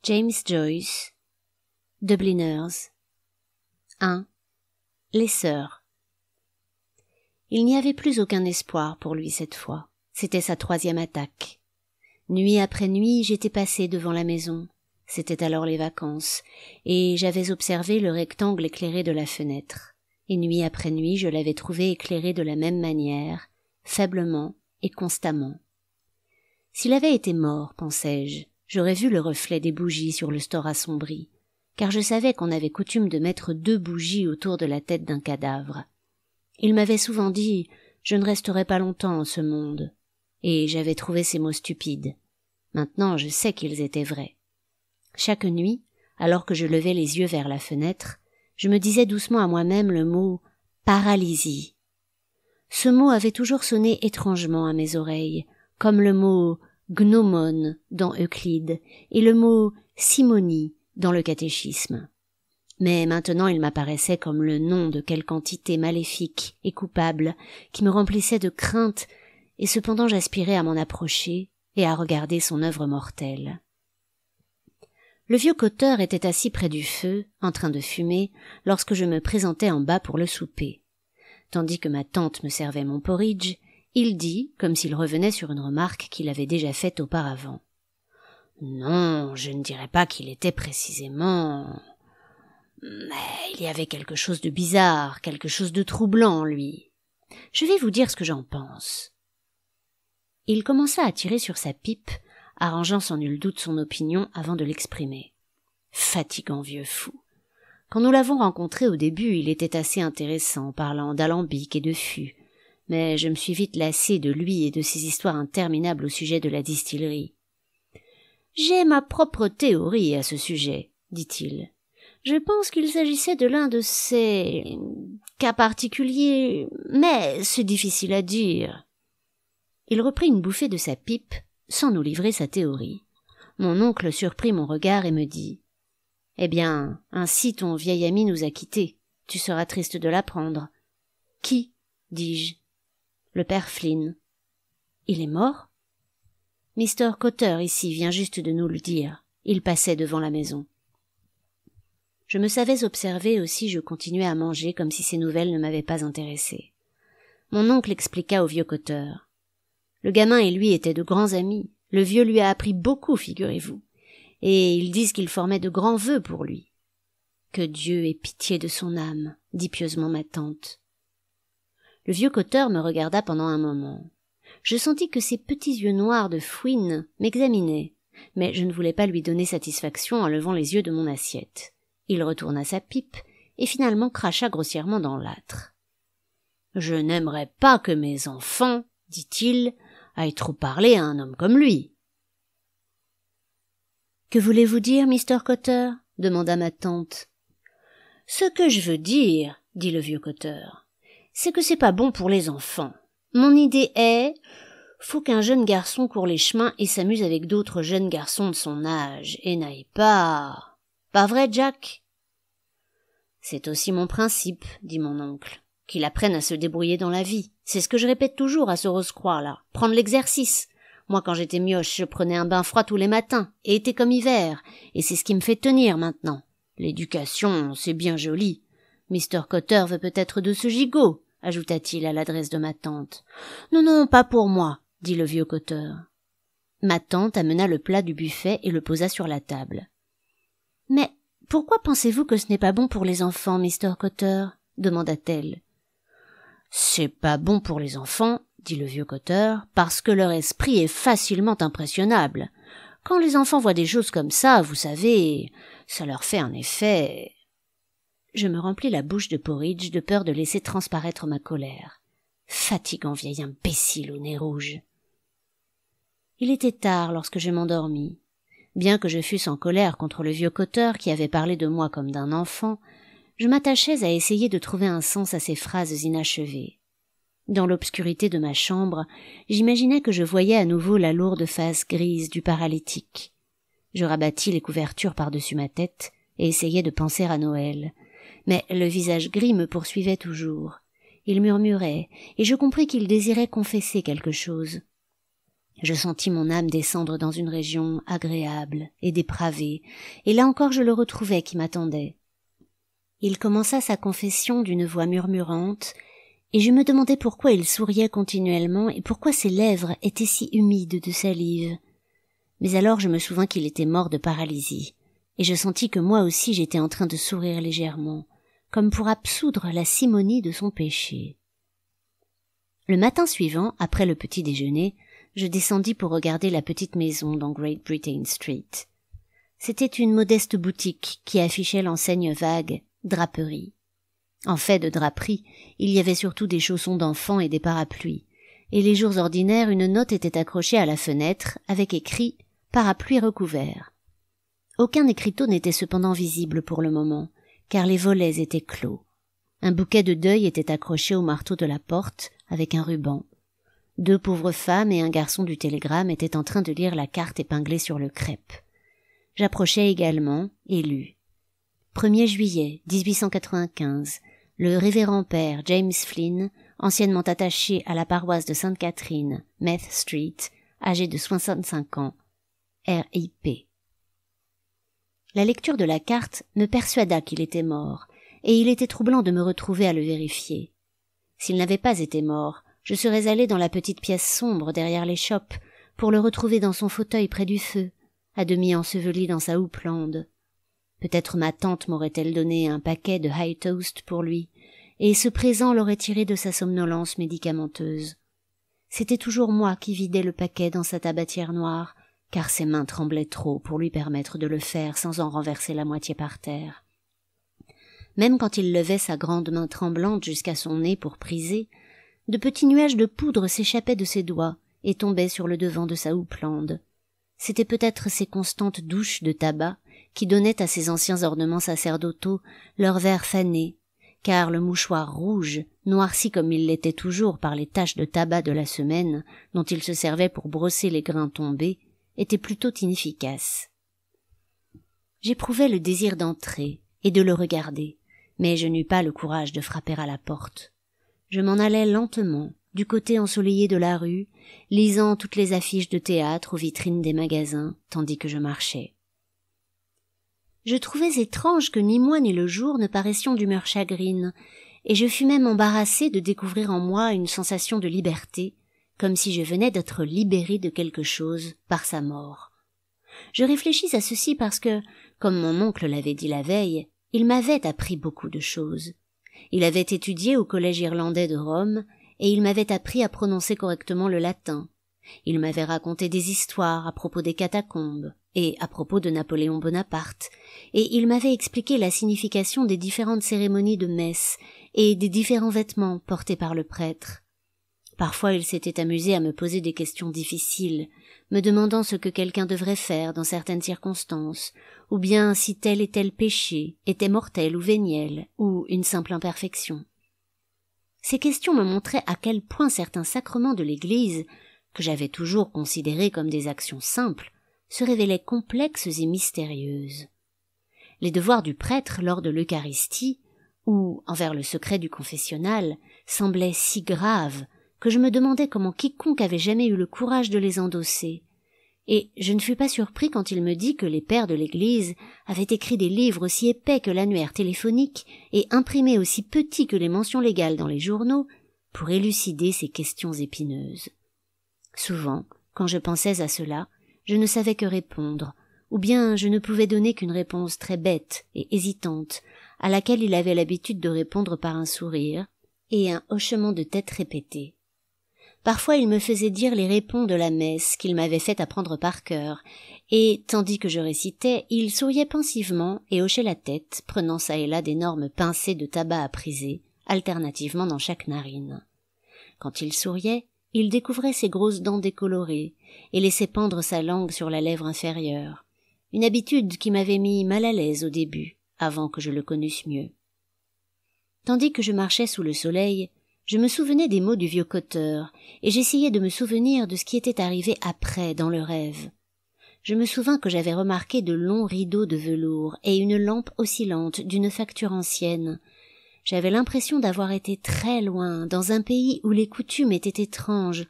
James Joyce, Dubliners. 1. Les sœurs. Il n'y avait plus aucun espoir pour lui cette fois. C'était sa 3e attaque. Nuit après nuit, j'étais passé devant la maison. C'était alors les vacances, et j'avais observé le rectangle éclairé de la fenêtre. Et nuit après nuit, je l'avais trouvé éclairé de la même manière, faiblement et constamment. S'il avait été mort, pensais-je, j'aurais vu le reflet des bougies sur le store assombri, car je savais qu'on avait coutume de mettre 2 bougies autour de la tête d'un cadavre. Il m'avait souvent dit « Je ne resterai pas longtemps en ce monde », et j'avais trouvé ces mots stupides. Maintenant, je sais qu'ils étaient vrais. Chaque nuit, alors que je levais les yeux vers la fenêtre, je me disais doucement à moi-même le mot « paralysie ». Ce mot avait toujours sonné étrangement à mes oreilles, comme le mot « gnomon » dans Euclide et le mot « simonie » dans le catéchisme. Mais maintenant il m'apparaissait comme le nom de quelque entité maléfique et coupable qui me remplissait de crainte, et cependant j'aspirais à m'en approcher et à regarder son œuvre mortelle. Le vieux Cotter était assis près du feu, en train de fumer, lorsque je me présentai en bas pour le souper. Tandis que ma tante me servait mon porridge, il dit, comme s'il revenait sur une remarque qu'il avait déjà faite auparavant. « Non, je ne dirais pas qu'il était précisément... Mais il y avait quelque chose de bizarre, quelque chose de troublant en lui. Je vais vous dire ce que j'en pense. » Il commença à tirer sur sa pipe, arrangeant sans nul doute son opinion avant de l'exprimer. Fatigant vieux fou. Quand nous l'avons rencontré au début, il était assez intéressant, parlant d'alambic et de fût, mais je me suis vite lassé de lui et de ses histoires interminables au sujet de la distillerie. « J'ai ma propre théorie à ce sujet, dit-il. Je pense qu'il s'agissait de l'un de ces cas particuliers, mais c'est difficile à dire. » Il reprit une bouffée de sa pipe, sans nous livrer sa théorie. Mon oncle surprit mon regard et me dit « Eh bien, ainsi ton vieil ami nous a quittés. Tu seras triste de l'apprendre. »« Qui ?» dis-je. « Le père Flynn. »« Il est mort ?» Mr. Cotter ici vient juste de nous le dire. Il passait devant la maison. Je me savais observer aussi, je continuais à manger comme si ces nouvelles ne m'avaient pas intéressé. Mon oncle expliqua au vieux Cotter. Le gamin et lui étaient de grands amis. Le vieux lui a appris beaucoup, figurez-vous. Et ils disent qu'il formait de grands vœux pour lui. Que Dieu ait pitié de son âme, dit pieusement ma tante. Le vieux Cotter me regarda pendant un moment. Je sentis que ses petits yeux noirs de fouine m'examinaient, mais je ne voulais pas lui donner satisfaction en levant les yeux de mon assiette. Il retourna sa pipe et finalement cracha grossièrement dans l'âtre. « Je n'aimerais pas que mes enfants, dit-il, aillent trop parler à un homme comme lui. »« Que voulez-vous dire, Mr. Cotter ?» demanda ma tante. « Ce que je veux dire, dit le vieux Cotter, c'est que c'est pas bon pour les enfants. Mon idée est, faut qu'un jeune garçon court les chemins et s'amuse avec d'autres jeunes garçons de son âge, et n'aille pas... Pas vrai, Jack ? » « C'est aussi mon principe, dit mon oncle, qu'il apprenne à se débrouiller dans la vie. C'est ce que je répète toujours à ce Rose-Croix-là, prendre l'exercice. Moi, quand j'étais mioche, je prenais un bain froid tous les matins, et été comme hiver, et c'est ce qui me fait tenir maintenant. L'éducation, c'est bien joli. Mr. Cotter veut peut-être de ce gigot, ajouta-t-il à l'adresse de ma tante. Non, non, pas pour moi, dit le vieux Cotter. Ma tante amena le plat du buffet et le posa sur la table. Mais pourquoi pensez-vous que ce n'est pas bon pour les enfants, Mr. Cotter ? Demanda-t-elle. C'est pas bon pour les enfants, dit le vieux Cotter, parce que leur esprit est facilement impressionnable. Quand les enfants voient des choses comme ça, vous savez, ça leur fait un effet... Je me remplis la bouche de porridge de peur de laisser transparaître ma colère. Fatigant vieil imbécile au nez rouge. Il était tard lorsque je m'endormis. Bien que je fusse en colère contre le vieux Cotter qui avait parlé de moi comme d'un enfant, je m'attachais à essayer de trouver un sens à ces phrases inachevées. Dans l'obscurité de ma chambre, j'imaginais que je voyais à nouveau la lourde face grise du paralytique. Je rabattis les couvertures par-dessus ma tête et essayai de penser à Noël. Mais le visage gris me poursuivait toujours. Il murmurait, et je compris qu'il désirait confesser quelque chose. Je sentis mon âme descendre dans une région agréable et dépravée, et là encore je le retrouvais qui m'attendait. Il commença sa confession d'une voix murmurante, et je me demandais pourquoi il souriait continuellement et pourquoi ses lèvres étaient si humides de salive. Mais alors je me souvins qu'il était mort de paralysie, et je sentis que moi aussi j'étais en train de sourire légèrement, comme pour absoudre la simonie de son péché. Le matin suivant, après le petit déjeuner, je descendis pour regarder la petite maison dans Great Britain Street. C'était une modeste boutique qui affichait l'enseigne vague « Draperie ». En fait de draperie, il y avait surtout des chaussons d'enfants et des parapluies, et les jours ordinaires une note était accrochée à la fenêtre avec écrit « Parapluie recouvert ». Aucun écriteau n'était cependant visible pour le moment, car les volets étaient clos. Un bouquet de deuil était accroché au marteau de la porte avec un ruban. 2 pauvres femmes et un garçon du télégramme étaient en train de lire la carte épinglée sur le crêpe. J'approchai également et lus. 1er juillet 1895, le révérend père James Flynn, anciennement attaché à la paroisse de Sainte-Catherine, Meath Street, âgé de 65 ans, R.I.P. La lecture de la carte me persuada qu'il était mort, et il était troublant de me retrouver à le vérifier. S'il n'avait pas été mort, je serais allé dans la petite pièce sombre derrière l'échoppe pour le retrouver dans son fauteuil près du feu, à demi enseveli dans sa houppelande. Peut-être ma tante m'aurait-elle donné un paquet de high toast pour lui, et ce présent l'aurait tiré de sa somnolence médicamenteuse. C'était toujours moi qui vidais le paquet dans sa tabatière noire, car ses mains tremblaient trop pour lui permettre de le faire sans en renverser la moitié par terre. Même quand il levait sa grande main tremblante jusqu'à son nez pour priser, de petits nuages de poudre s'échappaient de ses doigts et tombaient sur le devant de sa houppelande. C'étaient peut-être ces constantes douches de tabac qui donnaient à ces anciens ornements sacerdotaux leur vert fané, car le mouchoir rouge, noirci comme il l'était toujours par les taches de tabac de la semaine dont il se servait pour brosser les grains tombés, était plutôt inefficace. J'éprouvais le désir d'entrer et de le regarder, mais je n'eus pas le courage de frapper à la porte. Je m'en allais lentement, du côté ensoleillé de la rue, lisant toutes les affiches de théâtre aux vitrines des magasins, tandis que je marchais. Je trouvais étrange que ni moi ni le jour ne paraissions d'humeur chagrine, et je fus même embarrassée de découvrir en moi une sensation de liberté, comme si je venais d'être libérée de quelque chose par sa mort. Je réfléchis à ceci parce que, comme mon oncle l'avait dit la veille, il m'avait appris beaucoup de choses. Il avait étudié au collège irlandais de Rome, et il m'avait appris à prononcer correctement le latin. Il m'avait raconté des histoires à propos des catacombes, et à propos de Napoléon Bonaparte, et il m'avait expliqué la signification des différentes cérémonies de messe, et des différents vêtements portés par le prêtre. Parfois il s'était amusé à me poser des questions difficiles, me demandant ce que quelqu'un devrait faire dans certaines circonstances, ou bien si tel et tel péché était mortel ou véniel, ou une simple imperfection. Ces questions me montraient à quel point certains sacrements de l'Église, que j'avais toujours considérés comme des actions simples, se révélaient complexes et mystérieuses. Les devoirs du prêtre lors de l'Eucharistie, ou envers le secret du confessionnal, semblaient si graves que je me demandais comment quiconque avait jamais eu le courage de les endosser, et je ne fus pas surpris quand il me dit que les pères de l'Église avaient écrit des livres aussi épais que l'annuaire téléphonique et imprimés aussi petits que les mentions légales dans les journaux pour élucider ces questions épineuses. Souvent, quand je pensais à cela, je ne savais que répondre, ou bien je ne pouvais donner qu'une réponse très bête et hésitante, à laquelle il avait l'habitude de répondre par un sourire et un hochement de tête répété. Parfois il me faisait dire les répons de la messe qu'il m'avait fait apprendre par cœur, et, tandis que je récitais, il souriait pensivement et hochait la tête, prenant çà et là d'énormes pincées de tabac à priser, alternativement dans chaque narine. Quand il souriait, il découvrait ses grosses dents décolorées, et laissait pendre sa langue sur la lèvre inférieure, une habitude qui m'avait mis mal à l'aise au début, avant que je le connusse mieux. Tandis que je marchais sous le soleil, je me souvenais des mots du vieux Cotter, et j'essayais de me souvenir de ce qui était arrivé après dans le rêve. Je me souvins que j'avais remarqué de longs rideaux de velours et une lampe oscillante d'une facture ancienne. J'avais l'impression d'avoir été très loin, dans un pays où les coutumes étaient étranges,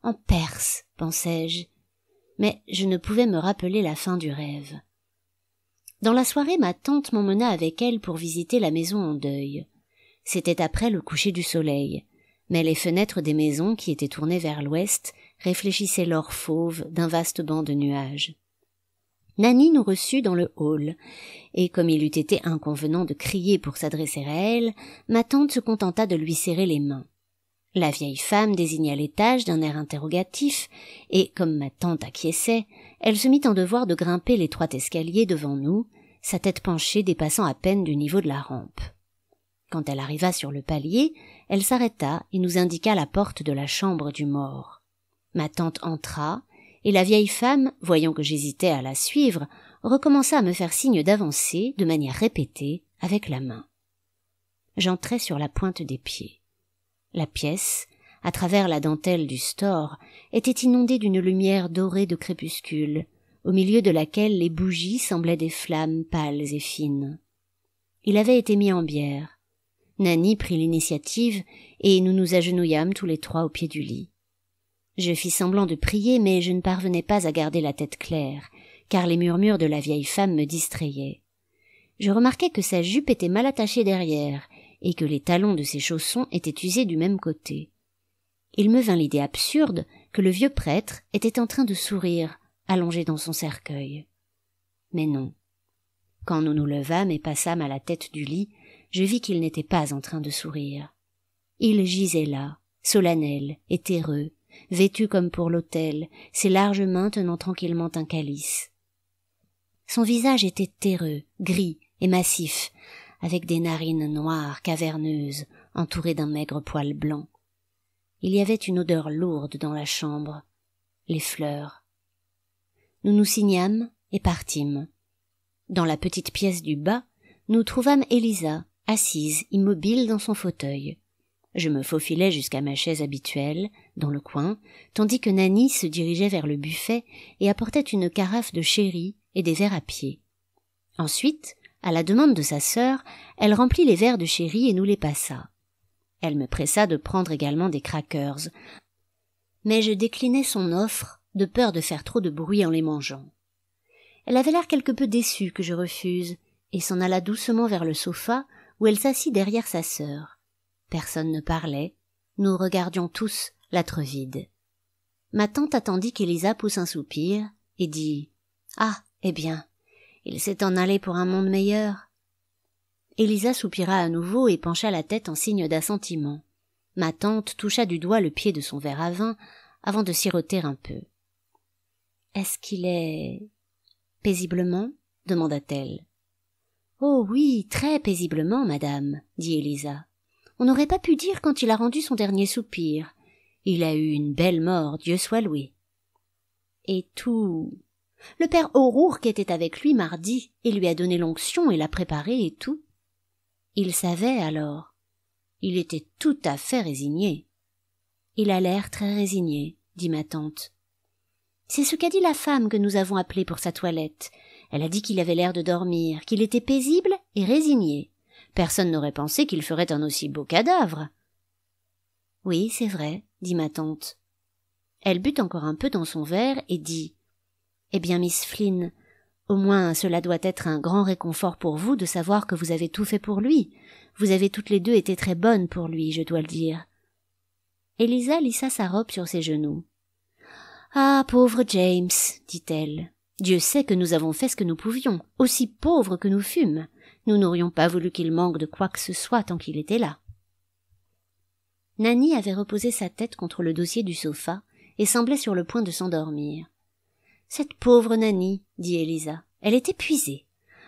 En Perse, pensai-je. Mais je ne pouvais me rappeler la fin du rêve. Dans la soirée, ma tante m'emmena avec elle pour visiter la maison en deuil. C'était après le coucher du soleil, mais les fenêtres des maisons, qui étaient tournées vers l'ouest, réfléchissaient l'or fauve d'un vaste banc de nuages. Nanny nous reçut dans le hall, et comme il eût été inconvenant de crier pour s'adresser à elle, ma tante se contenta de lui serrer les mains. La vieille femme désigna l'étage d'un air interrogatif, et, comme ma tante acquiesçait, elle se mit en devoir de grimper l'étroit escalier devant nous, sa tête penchée dépassant à peine du niveau de la rampe. Quand elle arriva sur le palier, elle s'arrêta et nous indiqua la porte de la chambre du mort. Ma tante entra, et la vieille femme, voyant que j'hésitais à la suivre, recommença à me faire signe d'avancer, de manière répétée, avec la main. J'entrai sur la pointe des pieds. La pièce, à travers la dentelle du store, était inondée d'une lumière dorée de crépuscule, au milieu de laquelle les bougies semblaient des flammes pâles et fines. Il avait été mis en bière. Nanny prit l'initiative, et nous nous agenouillâmes tous les trois au pied du lit. Je fis semblant de prier, mais je ne parvenais pas à garder la tête claire, car les murmures de la vieille femme me distrayaient. Je remarquai que sa jupe était mal attachée derrière, et que les talons de ses chaussons étaient usés du même côté. Il me vint l'idée absurde que le vieux prêtre était en train de sourire, allongé dans son cercueil. Mais non. Quand nous nous levâmes et passâmes à la tête du lit, je vis qu'il n'était pas en train de sourire. Il gisait là, solennel et terreux, vêtu comme pour l'autel, ses larges mains tenant tranquillement un calice. Son visage était terreux, gris et massif, avec des narines noires, caverneuses, entourées d'un maigre poil blanc. Il y avait une odeur lourde dans la chambre, les fleurs. Nous nous signâmes et partîmes. Dans la petite pièce du bas, nous trouvâmes Élisa, assise, immobile dans son fauteuil. Je me faufilai jusqu'à ma chaise habituelle, dans le coin, tandis que Nanny se dirigeait vers le buffet et apportait une carafe de sherry et des verres à pied. Ensuite, à la demande de sa sœur, elle remplit les verres de sherry et nous les passa. Elle me pressa de prendre également des crackers, mais je déclinai son offre, de peur de faire trop de bruit en les mangeant. Elle avait l'air quelque peu déçue que je refuse, et s'en alla doucement vers le sofa, où elle s'assit derrière sa sœur. Personne ne parlait, nous regardions tous l'âtre vide. Ma tante attendit qu'Élisa pousse un soupir, et dit « Ah, eh bien, il s'est en allé pour un monde meilleur. » Élisa soupira à nouveau et pencha la tête en signe d'assentiment. Ma tante toucha du doigt le pied de son verre à vin avant de siroter un peu. « Est-ce qu'il est... paisiblement ?» demanda-t-elle. « Oh oui, très paisiblement, madame, » dit Élisa. « On n'aurait pas pu dire quand il a rendu son dernier soupir. Il a eu une belle mort, Dieu soit loué. » Et tout... Le père O'Rourke était avec lui mardi et lui a donné l'onction et l'a préparée et tout. Il savait alors. Il était tout à fait résigné. Il a l'air très résigné, dit ma tante. C'est ce qu'a dit la femme que nous avons appelée pour sa toilette. Elle a dit qu'il avait l'air de dormir, qu'il était paisible et résigné. Personne n'aurait pensé qu'il ferait un aussi beau cadavre. Oui, c'est vrai, dit ma tante. Elle but encore un peu dans son verre et dit « Eh bien, Miss Flynn, au moins cela doit être un grand réconfort pour vous de savoir que vous avez tout fait pour lui. Vous avez toutes les deux été très bonnes pour lui, je dois le dire. » Élisa lissa sa robe sur ses genoux. « Ah, pauvre James, dit-elle. Dieu sait que nous avons fait ce que nous pouvions, aussi pauvres que nous fûmes. Nous n'aurions pas voulu qu'il manque de quoi que ce soit tant qu'il était là. » Nanny avait reposé sa tête contre le dossier du sofa et semblait sur le point de s'endormir. « Cette pauvre Nanny, dit Élisa, elle est épuisée.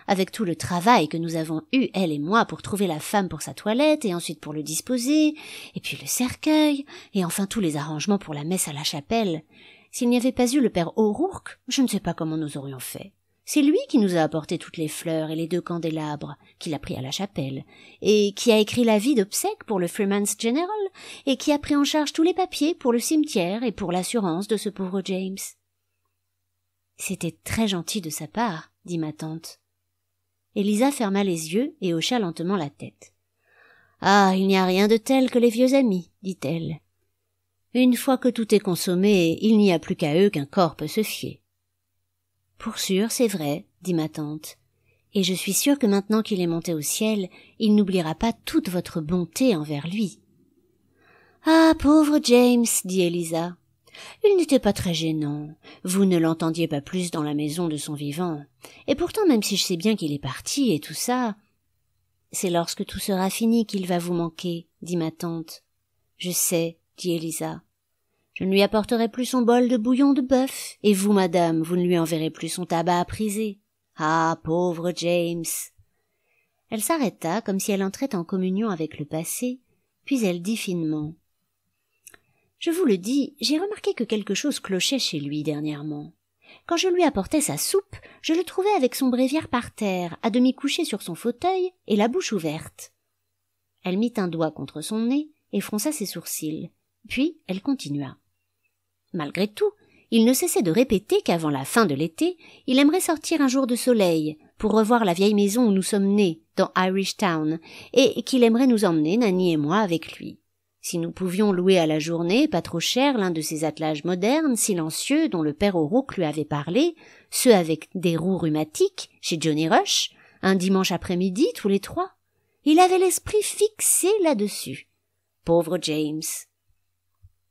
Avec tout le travail que nous avons eu, elle et moi, pour trouver la femme pour sa toilette, et ensuite pour le disposer, et puis le cercueil, et enfin tous les arrangements pour la messe à la chapelle. S'il n'y avait pas eu le père O'Rourke, je ne sais pas comment nous aurions fait. C'est lui qui nous a apporté toutes les fleurs et les 2 candélabres, qu'il a pris à la chapelle, et qui a écrit l'avis d'obsèques pour le Freeman's General, et qui a pris en charge tous les papiers pour le cimetière et pour l'assurance de ce pauvre James. » C'était très gentil de sa part, dit ma tante. Élisa ferma les yeux et hocha lentement la tête. « Ah, il n'y a rien de tel que les vieux amis, dit-elle. Une fois que tout est consommé, il n'y a plus qu'à eux qu'un corps peut se fier. Pour sûr, c'est vrai, dit ma tante. Et je suis sûre que maintenant qu'il est monté au ciel, il n'oubliera pas toute votre bonté envers lui. Ah, pauvre James, dit Eliza. Il n'était pas très gênant. Vous ne l'entendiez pas plus dans la maison de son vivant. Et pourtant, même si je sais bien qu'il est parti et tout ça, c'est lorsque tout sera fini qu'il va vous manquer, dit ma tante. Je sais, dit Eliza. Je ne lui apporterai plus son bol de bouillon de bœuf, et vous, madame, vous ne lui enverrez plus son tabac à priser. Ah, pauvre James. Elle s'arrêta comme si elle entrait en communion avec le passé, puis elle dit finement. Je vous le dis, j'ai remarqué que quelque chose clochait chez lui dernièrement. Quand je lui apportais sa soupe, je le trouvais avec son bréviaire par terre, à demi couché sur son fauteuil et la bouche ouverte. Elle mit un doigt contre son nez et fronça ses sourcils. Puis elle continua. Malgré tout, il ne cessait de répéter qu'avant la fin de l'été, il aimerait sortir un jour de soleil pour revoir la vieille maison où nous sommes nés, dans Irish Town, et qu'il aimerait nous emmener, Nanny et moi, avec lui. Si nous pouvions louer à la journée, pas trop cher, l'un de ces attelages modernes, silencieux, dont le père O'Rourke lui avait parlé, ceux avec des roues rhumatiques, chez Johnny Rush, un dimanche après-midi, tous les trois. Il avait l'esprit fixé là-dessus. Pauvre James.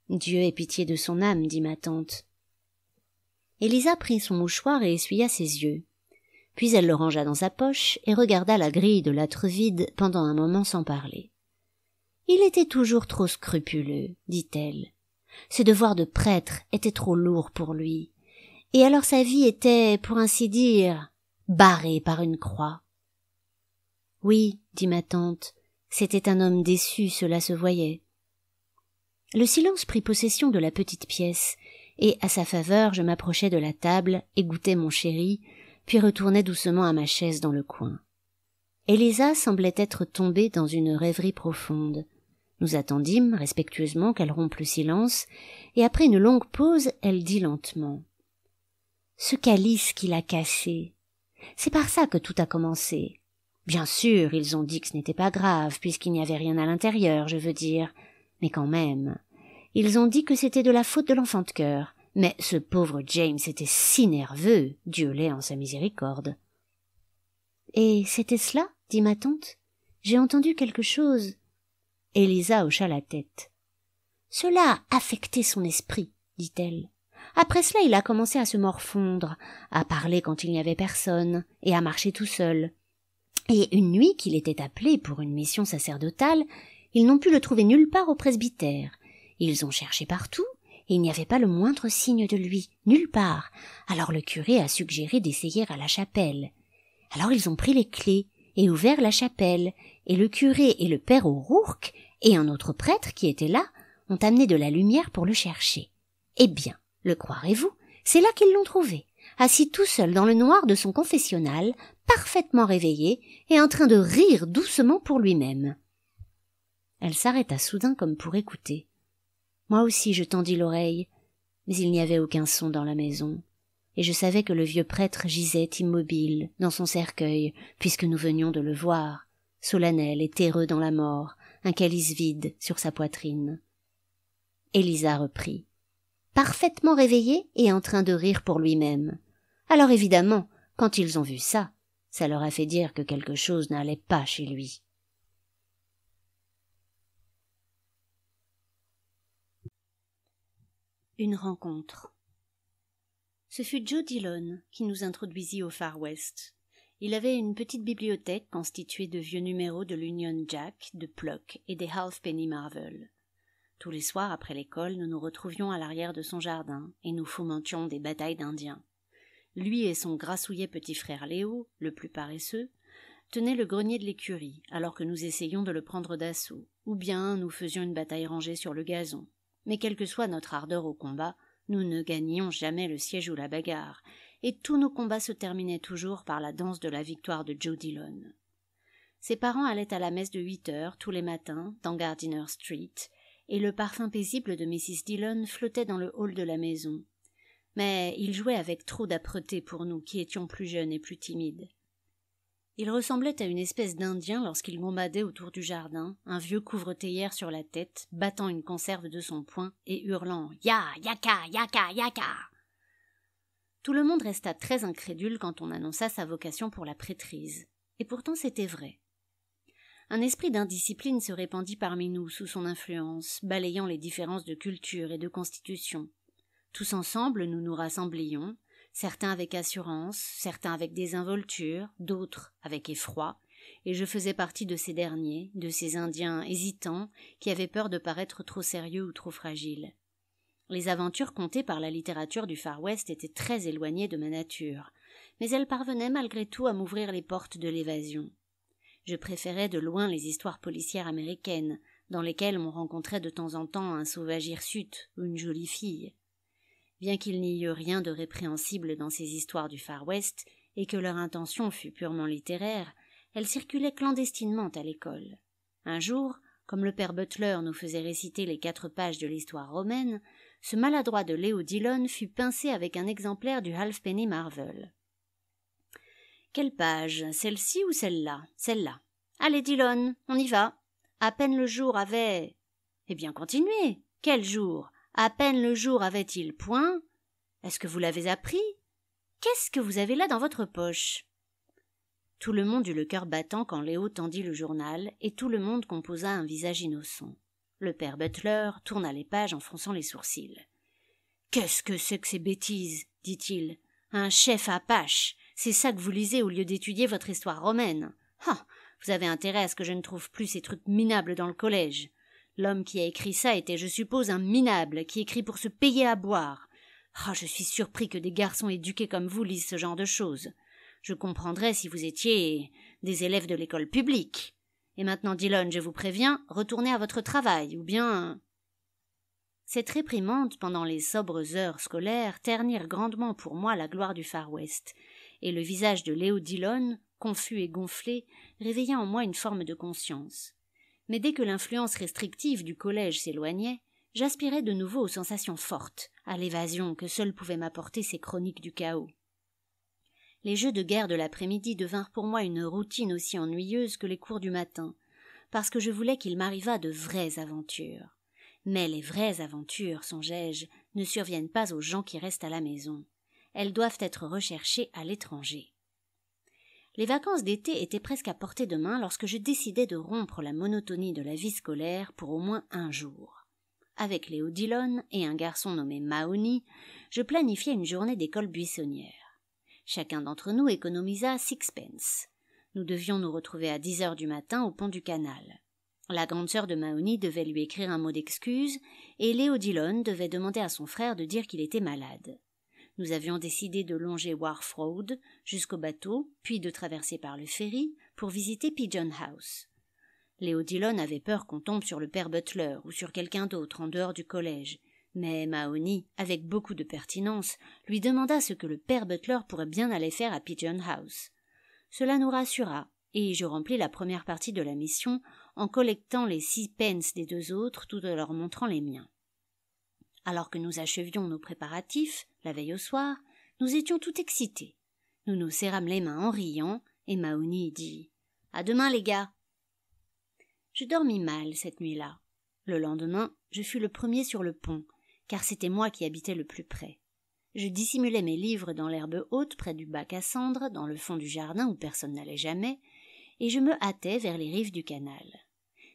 Dieu ait pitié de son âme, dit ma tante. Élisa prit son mouchoir et essuya ses yeux. Puis elle le rangea dans sa poche et regarda la grille de l'âtre vide pendant un moment sans parler. Il était toujours trop scrupuleux, dit-elle. Ses devoirs de prêtre étaient trop lourds pour lui. Et alors sa vie était, pour ainsi dire, barrée par une croix. Oui, dit ma tante, c'était un homme déçu, cela se voyait. Le silence prit possession de la petite pièce, et à sa faveur je m'approchai de la table, égouttai mon chéri, puis retournai doucement à ma chaise dans le coin. Élisa semblait être tombée dans une rêverie profonde. Nous attendîmes respectueusement qu'elle rompe le silence, et après une longue pause, elle dit lentement. « Ce calice qu'il a cassé, c'est par ça que tout a commencé. Bien sûr, ils ont dit que ce n'était pas grave, puisqu'il n'y avait rien à l'intérieur, je veux dire, mais quand même. Ils ont dit que c'était de la faute de l'enfant de cœur, mais ce pauvre James était si nerveux, Dieu l'ait en sa miséricorde. »« Et c'était cela, dit ma tante. J'ai entendu quelque chose. » Élisa hocha la tête. « Cela a affecté son esprit, dit-elle. Après cela, il a commencé à se morfondre, à parler quand il n'y avait personne, et à marcher tout seul. Et une nuit qu'il était appelé pour une mission sacerdotale, ils n'ont pu le trouver nulle part au presbytère. Ils ont cherché partout, et il n'y avait pas le moindre signe de lui, nulle part. Alors le curé a suggéré d'essayer à la chapelle. Alors ils ont pris les clés et ouvert la chapelle, et le curé et le père O'Rourke et un autre prêtre qui était là ont amené de la lumière pour le chercher. Eh bien, le croirez-vous, c'est là qu'ils l'ont trouvé, assis tout seul dans le noir de son confessionnal, parfaitement réveillé et en train de rire doucement pour lui-même. » Elle s'arrêta soudain comme pour écouter. Moi aussi je tendis l'oreille, mais il n'y avait aucun son dans la maison, et je savais que le vieux prêtre gisait immobile dans son cercueil, puisque nous venions de le voir, solennel et terreux dans la mort, un calice vide sur sa poitrine. Élisa reprit, parfaitement réveillé et en train de rire pour lui-même. Alors évidemment, quand ils ont vu ça, ça leur a fait dire que quelque chose n'allait pas chez lui. Une rencontre. Ce fut Joe Dillon qui nous introduisit au Far West. Il avait une petite bibliothèque constituée de vieux numéros de l'Union Jack, de Pluck et des Halfpenny Marvel. Tous les soirs après l'école, nous nous retrouvions à l'arrière de son jardin et nous fomentions des batailles d'Indiens. Lui et son grassouillet petit frère Léo, le plus paresseux, tenaient le grenier de l'écurie, alors que nous essayions de le prendre d'assaut, ou bien nous faisions une bataille rangée sur le gazon. Mais quelle que soit notre ardeur au combat, nous ne gagnions jamais le siège ou la bagarre, et tous nos combats se terminaient toujours par la danse de la victoire de Joe Dillon. Ses parents allaient à la messe de 8 heures tous les matins dans Gardiner Street, et le parfum paisible de Mrs. Dillon flottait dans le hall de la maison. Mais il jouait avec trop d'âpreté pour nous qui étions plus jeunes et plus timides. Il ressemblait à une espèce d'Indien lorsqu'il gambadait autour du jardin, un vieux couvre-théière sur la tête, battant une conserve de son poing et hurlant « Ya, yaka, yaka, yaka !» Tout le monde resta très incrédule quand on annonça sa vocation pour la prêtrise. Et pourtant c'était vrai. Un esprit d'indiscipline se répandit parmi nous sous son influence, balayant les différences de culture et de constitution. Tous ensemble nous nous rassemblions, certains avec assurance, certains avec désinvolture, d'autres avec effroi, et je faisais partie de ces derniers, de ces Indiens hésitants qui avaient peur de paraître trop sérieux ou trop fragiles. Les aventures contées par la littérature du Far West étaient très éloignées de ma nature, mais elles parvenaient malgré tout à m'ouvrir les portes de l'évasion. Je préférais de loin les histoires policières américaines, dans lesquelles on rencontrait de temps en temps un sauvage hirsute ou une jolie fille. Bien qu'il n'y eût rien de répréhensible dans ces histoires du Far West, et que leur intention fût purement littéraire, elles circulaient clandestinement à l'école. Un jour, comme le père Butler nous faisait réciter les 4 pages de l'histoire romaine, ce maladroit de Léo Dillon fut pincé avec un exemplaire du Halfpenny Marvel. « Quelle page, celle-ci ou celle-là ? Celle-là. Allez, Dillon, on y va. À peine le jour avait... » « Eh bien, continuez. Quel jour ? À peine le jour avait-il point. Est-ce que vous l'avez appris ? Qu'est-ce que vous avez là dans votre poche ? » Tout le monde eut le cœur battant quand Léo tendit le journal, et tout le monde composa un visage innocent. Le père Butler tourna les pages en fronçant les sourcils. « Qu'est-ce que c'est que ces bêtises ? Dit-il. Un chef Apache, c'est ça que vous lisez au lieu d'étudier votre histoire romaine. Ah, vous avez intérêt à ce que je ne trouve plus ces trucs minables dans le collège. L'homme qui a écrit ça était, je suppose, un minable qui écrit pour se payer à boire. Ah, je suis surpris que des garçons éduqués comme vous lisent ce genre de choses. Je comprendrais si vous étiez des élèves de l'école publique. Et maintenant, Dillon, je vous préviens, retournez à votre travail, ou bien... » Cette réprimande pendant les sobres heures scolaires ternirent grandement pour moi la gloire du Far West, et le visage de Léo Dillon, confus et gonflé, réveilla en moi une forme de conscience. Mais dès que l'influence restrictive du collège s'éloignait, j'aspirais de nouveau aux sensations fortes, à l'évasion que seules pouvaient m'apporter ces chroniques du chaos. Les jeux de guerre de l'après-midi devinrent pour moi une routine aussi ennuyeuse que les cours du matin, parce que je voulais qu'il m'arrivât de vraies aventures. Mais les vraies aventures, songeai-je, ne surviennent pas aux gens qui restent à la maison. Elles doivent être recherchées à l'étranger. Les vacances d'été étaient presque à portée de main lorsque je décidai de rompre la monotonie de la vie scolaire pour au moins un jour. Avec Léo Dillon et un garçon nommé Mahoney, je planifiai une journée d'école buissonnière. Chacun d'entre nous économisa 6 pence. Nous devions nous retrouver à 10 heures du matin au pont du canal. La grande sœur de Mahoney devait lui écrire un mot d'excuse, et Léo Dillon devait demander à son frère de dire qu'il était malade. Nous avions décidé de longer Wharf Road jusqu'au bateau, puis de traverser par le ferry pour visiter Pigeon House. Léo Dillon avait peur qu'on tombe sur le père Butler ou sur quelqu'un d'autre en dehors du collège, mais Mahoney, avec beaucoup de pertinence, lui demanda ce que le père Butler pourrait bien aller faire à Pigeon House. Cela nous rassura, et je remplis la première partie de la mission en collectant les 6 pence des 2 autres tout en leur montrant les miens. Alors que nous achevions nos préparatifs, la veille au soir, nous étions tout excités. Nous nous serrâmes les mains en riant, et Mahoney dit « À demain, les gars !» Je dormis mal cette nuit-là. Le lendemain, je fus le premier sur le pont, car c'était moi qui habitais le plus près. Je dissimulais mes livres dans l'herbe haute près du bac à cendres, dans le fond du jardin où personne n'allait jamais, et je me hâtais vers les rives du canal.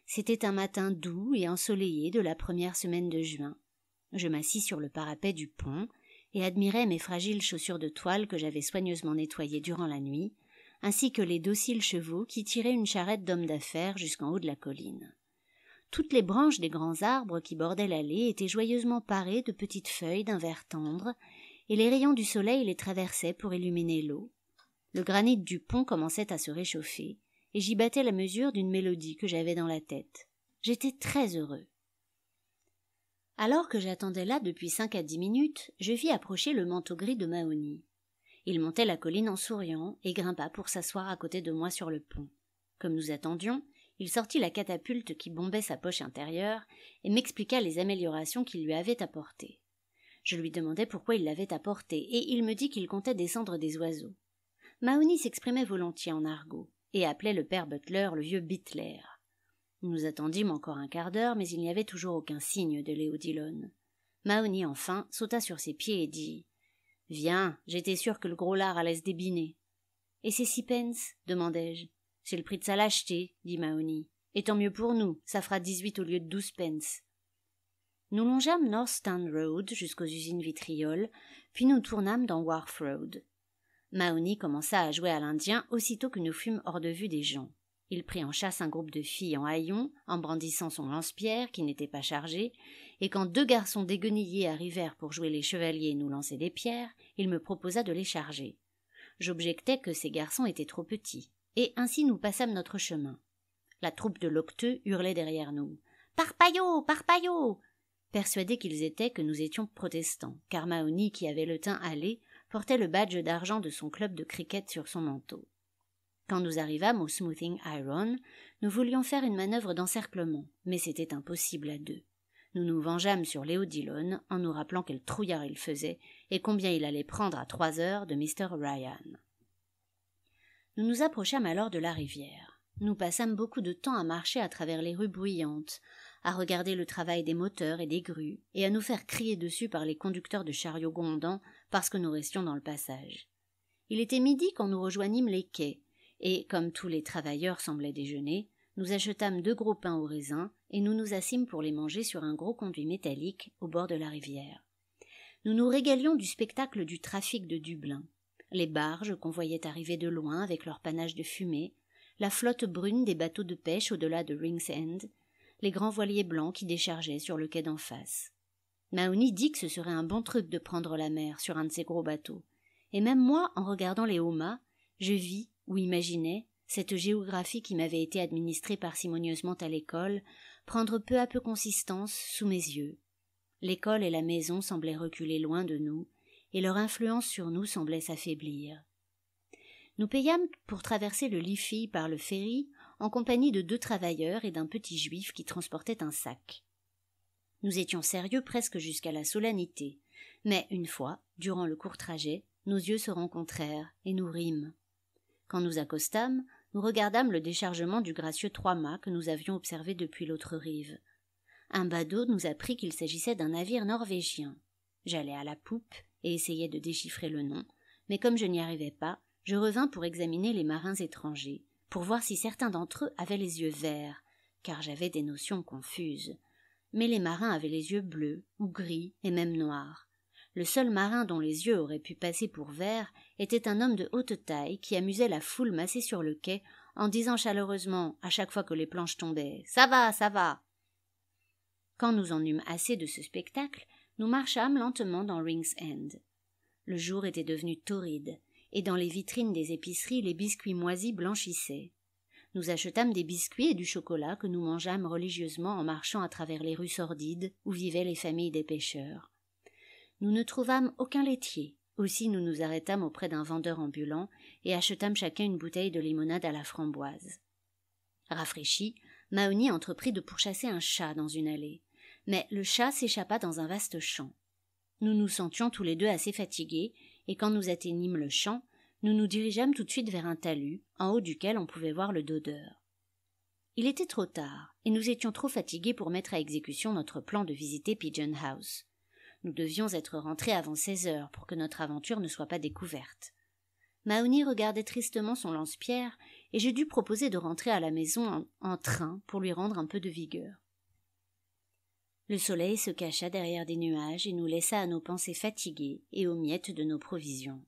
C'était un matin doux et ensoleillé de la première semaine de juin. Je m'assis sur le parapet du pont et admirais mes fragiles chaussures de toile que j'avais soigneusement nettoyées durant la nuit, ainsi que les dociles chevaux qui tiraient une charrette d'homme d'affaires jusqu'en haut de la colline. Toutes les branches des grands arbres qui bordaient l'allée étaient joyeusement parées de petites feuilles d'un vert tendre, et les rayons du soleil les traversaient pour illuminer l'eau. Le granit du pont commençait à se réchauffer, et j'y battais la mesure d'une mélodie que j'avais dans la tête. J'étais très heureux. Alors que j'attendais là depuis 5 à 10 minutes, je vis approcher le manteau gris de Mahoney. Il montait la colline en souriant et grimpa pour s'asseoir à côté de moi sur le pont. Comme nous attendions, il sortit la catapulte qui bombait sa poche intérieure et m'expliqua les améliorations qu'il lui avait apportées. Je lui demandai pourquoi il l'avait apportée et il me dit qu'il comptait descendre des oiseaux. Mahony s'exprimait volontiers en argot, et appelait le père Butler le vieux Bitler. Nous attendîmes encore un quart d'heure, mais il n'y avait toujours aucun signe de Léo Dillon. Mahony, enfin, sauta sur ses pieds et dit « Viens, j'étais sûr que le gros lard allait se débiner. »« Et c'est 6 pence ?» demandai-je. « C'est le prix de sa lâcheté, » dit Mahony. « Et tant mieux pour nous, ça fera 18 au lieu de 12 pence. » Nous longeâmes Northstown Road jusqu'aux usines vitrioles, puis nous tournâmes dans Wharf Road. Mahony commença à jouer à l'Indien aussitôt que nous fûmes hors de vue des gens. Il prit en chasse un groupe de filles en haillons, en brandissant son lance-pierre, qui n'était pas chargé, et quand 2 garçons déguenillés arrivèrent pour jouer les chevaliers et nous lancer des pierres, il me proposa de les charger. J'objectai que ces garçons étaient trop petits, et ainsi nous passâmes notre chemin. La troupe de loqueteux hurlait derrière nous. « Parpaillot, parpaillot !» Persuadés qu'ils étaient que nous étions protestants, car Mahony, qui avait le teint hâlé, portait le badge d'argent de son club de cricket sur son manteau. Quand nous arrivâmes au Smoothing Iron, nous voulions faire une manœuvre d'encerclement, mais c'était impossible à 2. Nous nous vengeâmes sur Léo Dillon en nous rappelant quel trouillard il faisait et combien il allait prendre à 3 heures de Mr. Ryan. Nous nous approchâmes alors de la rivière. Nous passâmes beaucoup de temps à marcher à travers les rues bruyantes, à regarder le travail des moteurs et des grues, et à nous faire crier dessus par les conducteurs de chariots grondants parce que nous restions dans le passage. Il était midi quand nous rejoignîmes les quais, et, comme tous les travailleurs semblaient déjeuner, nous achetâmes 2 gros pains au raisin, et nous nous assîmes pour les manger sur un gros conduit métallique au bord de la rivière. Nous nous régalions du spectacle du trafic de Dublin. Les barges qu'on voyait arriver de loin avec leur panache de fumée, la flotte brune des bateaux de pêche au-delà de Ringsend, les grands voiliers blancs qui déchargeaient sur le quai d'en face. Mahony dit que ce serait un bon truc de prendre la mer sur un de ces gros bateaux. Et même moi, en regardant les hauts-mâts, je vis, ou imaginais, cette géographie qui m'avait été administrée parcimonieusement à l'école, prendre peu à peu consistance sous mes yeux. L'école et la maison semblaient reculer loin de nous, et leur influence sur nous semblait s'affaiblir. Nous payâmes pour traverser le Liffey par le ferry en compagnie de 2 travailleurs et d'un petit juif qui transportait un sac. Nous étions sérieux presque jusqu'à la solennité, mais une fois, durant le court trajet, nos yeux se rencontrèrent et nous rîmes. Quand nous accostâmes, nous regardâmes le déchargement du gracieux 3-mâts que nous avions observé depuis l'autre rive. Un badaud nous apprit qu'il s'agissait d'un navire norvégien. J'allai à la poupe et essayai de déchiffrer le nom, mais comme je n'y arrivais pas, je revins pour examiner les marins étrangers, pour voir si certains d'entre eux avaient les yeux verts, car j'avais des notions confuses. Mais les marins avaient les yeux bleus, ou gris, et même noirs. Le seul marin dont les yeux auraient pu passer pour verts était un homme de haute taille qui amusait la foule massée sur le quai en disant chaleureusement, à chaque fois que les planches tombaient, « Ça va, ça va !» Quand nous en eûmes assez de ce spectacle, nous marchâmes lentement dans Ringsend. Le jour était devenu torride, et dans les vitrines des épiceries les biscuits moisis blanchissaient. Nous achetâmes des biscuits et du chocolat que nous mangeâmes religieusement en marchant à travers les rues sordides où vivaient les familles des pêcheurs. Nous ne trouvâmes aucun laitier, aussi nous nous arrêtâmes auprès d'un vendeur ambulant et achetâmes chacun une bouteille de limonade à la framboise. Rafraîchi, Mahony entreprit de pourchasser un chat dans une allée, mais le chat s'échappa dans un vaste champ. Nous nous sentions tous les 2 assez fatigués, et quand nous atteignîmes le champ, nous nous dirigeâmes tout de suite vers un talus, en haut duquel on pouvait voir le Dodeur. Il était trop tard, et nous étions trop fatigués pour mettre à exécution notre plan de visiter Pigeon House. Nous devions être rentrés avant 16 heures pour que notre aventure ne soit pas découverte. Mahony regardait tristement son lance-pierre, et je dus proposer de rentrer à la maison en train pour lui rendre un peu de vigueur. Le soleil se cacha derrière des nuages et nous laissa à nos pensées fatiguées et aux miettes de nos provisions.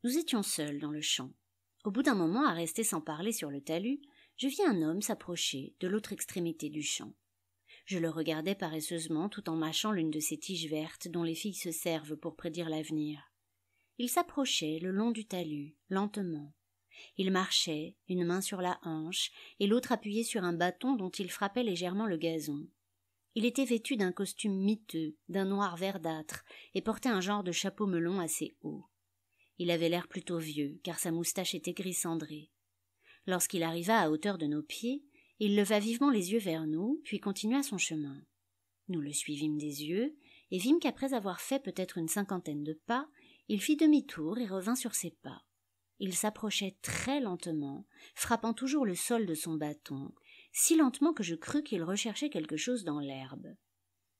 Nous étions seuls dans le champ. Au bout d'un moment, à rester sans parler sur le talus, je vis un homme s'approcher de l'autre extrémité du champ. Je le regardais paresseusement tout en mâchant l'une de ces tiges vertes dont les filles se servent pour prédire l'avenir. Il s'approchait le long du talus, lentement. Il marchait, une main sur la hanche et l'autre appuyée sur un bâton dont il frappait légèrement le gazon. Il était vêtu d'un costume miteux, d'un noir verdâtre, et portait un genre de chapeau melon assez haut. Il avait l'air plutôt vieux, car sa moustache était gris cendré. Lorsqu'il arriva à hauteur de nos pieds, il leva vivement les yeux vers nous, puis continua son chemin. Nous le suivîmes des yeux, et vîmes qu'après avoir fait peut-être une 50aine de pas, il fit demi-tour et revint sur ses pas. Il s'approchait très lentement, frappant toujours le sol de son bâton, si lentement que je crus qu'il recherchait quelque chose dans l'herbe.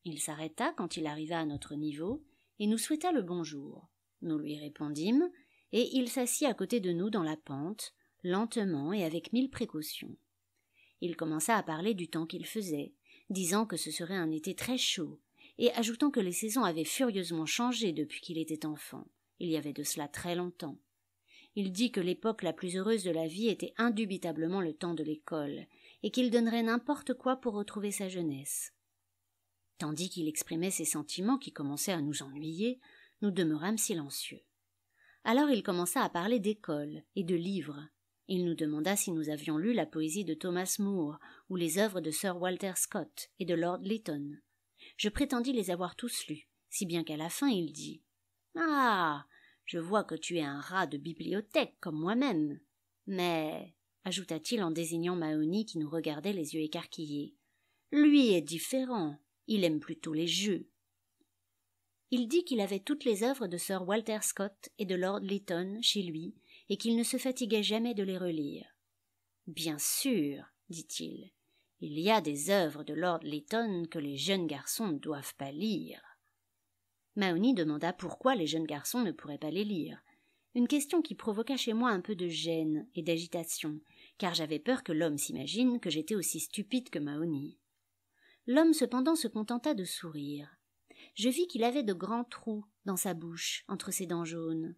Il s'arrêta quand il arriva à notre niveau et nous souhaita le bonjour. Nous lui répondîmes, et il s'assit à côté de nous dans la pente, lentement et avec 1000 précautions. Il commença à parler du temps qu'il faisait, disant que ce serait un été très chaud, et ajoutant que les saisons avaient furieusement changé depuis qu'il était enfant. Il y avait de cela très longtemps. Il dit que l'époque la plus heureuse de la vie était indubitablement le temps de l'école, et qu'il donnerait n'importe quoi pour retrouver sa jeunesse. Tandis qu'il exprimait ses sentiments qui commençaient à nous ennuyer, nous demeurâmes silencieux. Alors il commença à parler d'école et de livres. Il nous demanda si nous avions lu la poésie de Thomas Moore ou les œuvres de Sir Walter Scott et de Lord Lytton. Je prétendis les avoir tous lus, si bien qu'à la fin il dit « Ah, je vois que tu es un rat de bibliothèque comme moi-même. Mais, ajouta-t-il en désignant Mahony qui nous regardait les yeux écarquillés, lui est différent, il aime plutôt les jeux. » Il dit qu'il avait toutes les œuvres de Sir Walter Scott et de Lord Lytton chez lui et qu'il ne se fatiguait jamais de les relire. « Bien sûr, dit-il, il y a des œuvres de Lord Lytton que les jeunes garçons ne doivent pas lire. » Mahony demanda pourquoi les jeunes garçons ne pourraient pas les lire, une question qui provoqua chez moi un peu de gêne et d'agitation, car j'avais peur que l'homme s'imagine que j'étais aussi stupide que Mahony. L'homme cependant se contenta de sourire. Je vis qu'il avait de grands trous dans sa bouche, entre ses dents jaunes.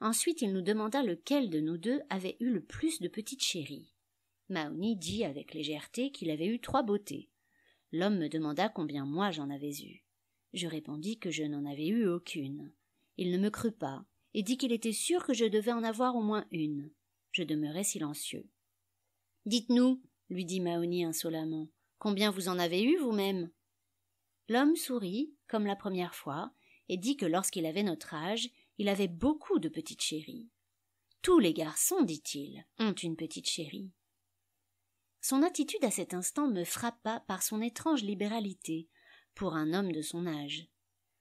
Ensuite il nous demanda lequel de nous deux avait eu le plus de petites chéries. Mahony dit avec légèreté qu'il avait eu 3 beautés. L'homme me demanda combien moi j'en avais eu. Je répondis que je n'en avais eu aucune. Il ne me crut pas, et dit qu'il était sûr que je devais en avoir au moins une. Je demeurai silencieux. « Dites-nous, lui dit Mahony insolemment, combien vous en avez eu vous-même » L'homme sourit, comme la première fois, et dit que lorsqu'il avait notre âge, il avait beaucoup de petites chéries. « Tous les garçons, dit-il, ont une petite chérie. » Son attitude à cet instant me frappa par son étrange libéralité, pour un homme de son âge.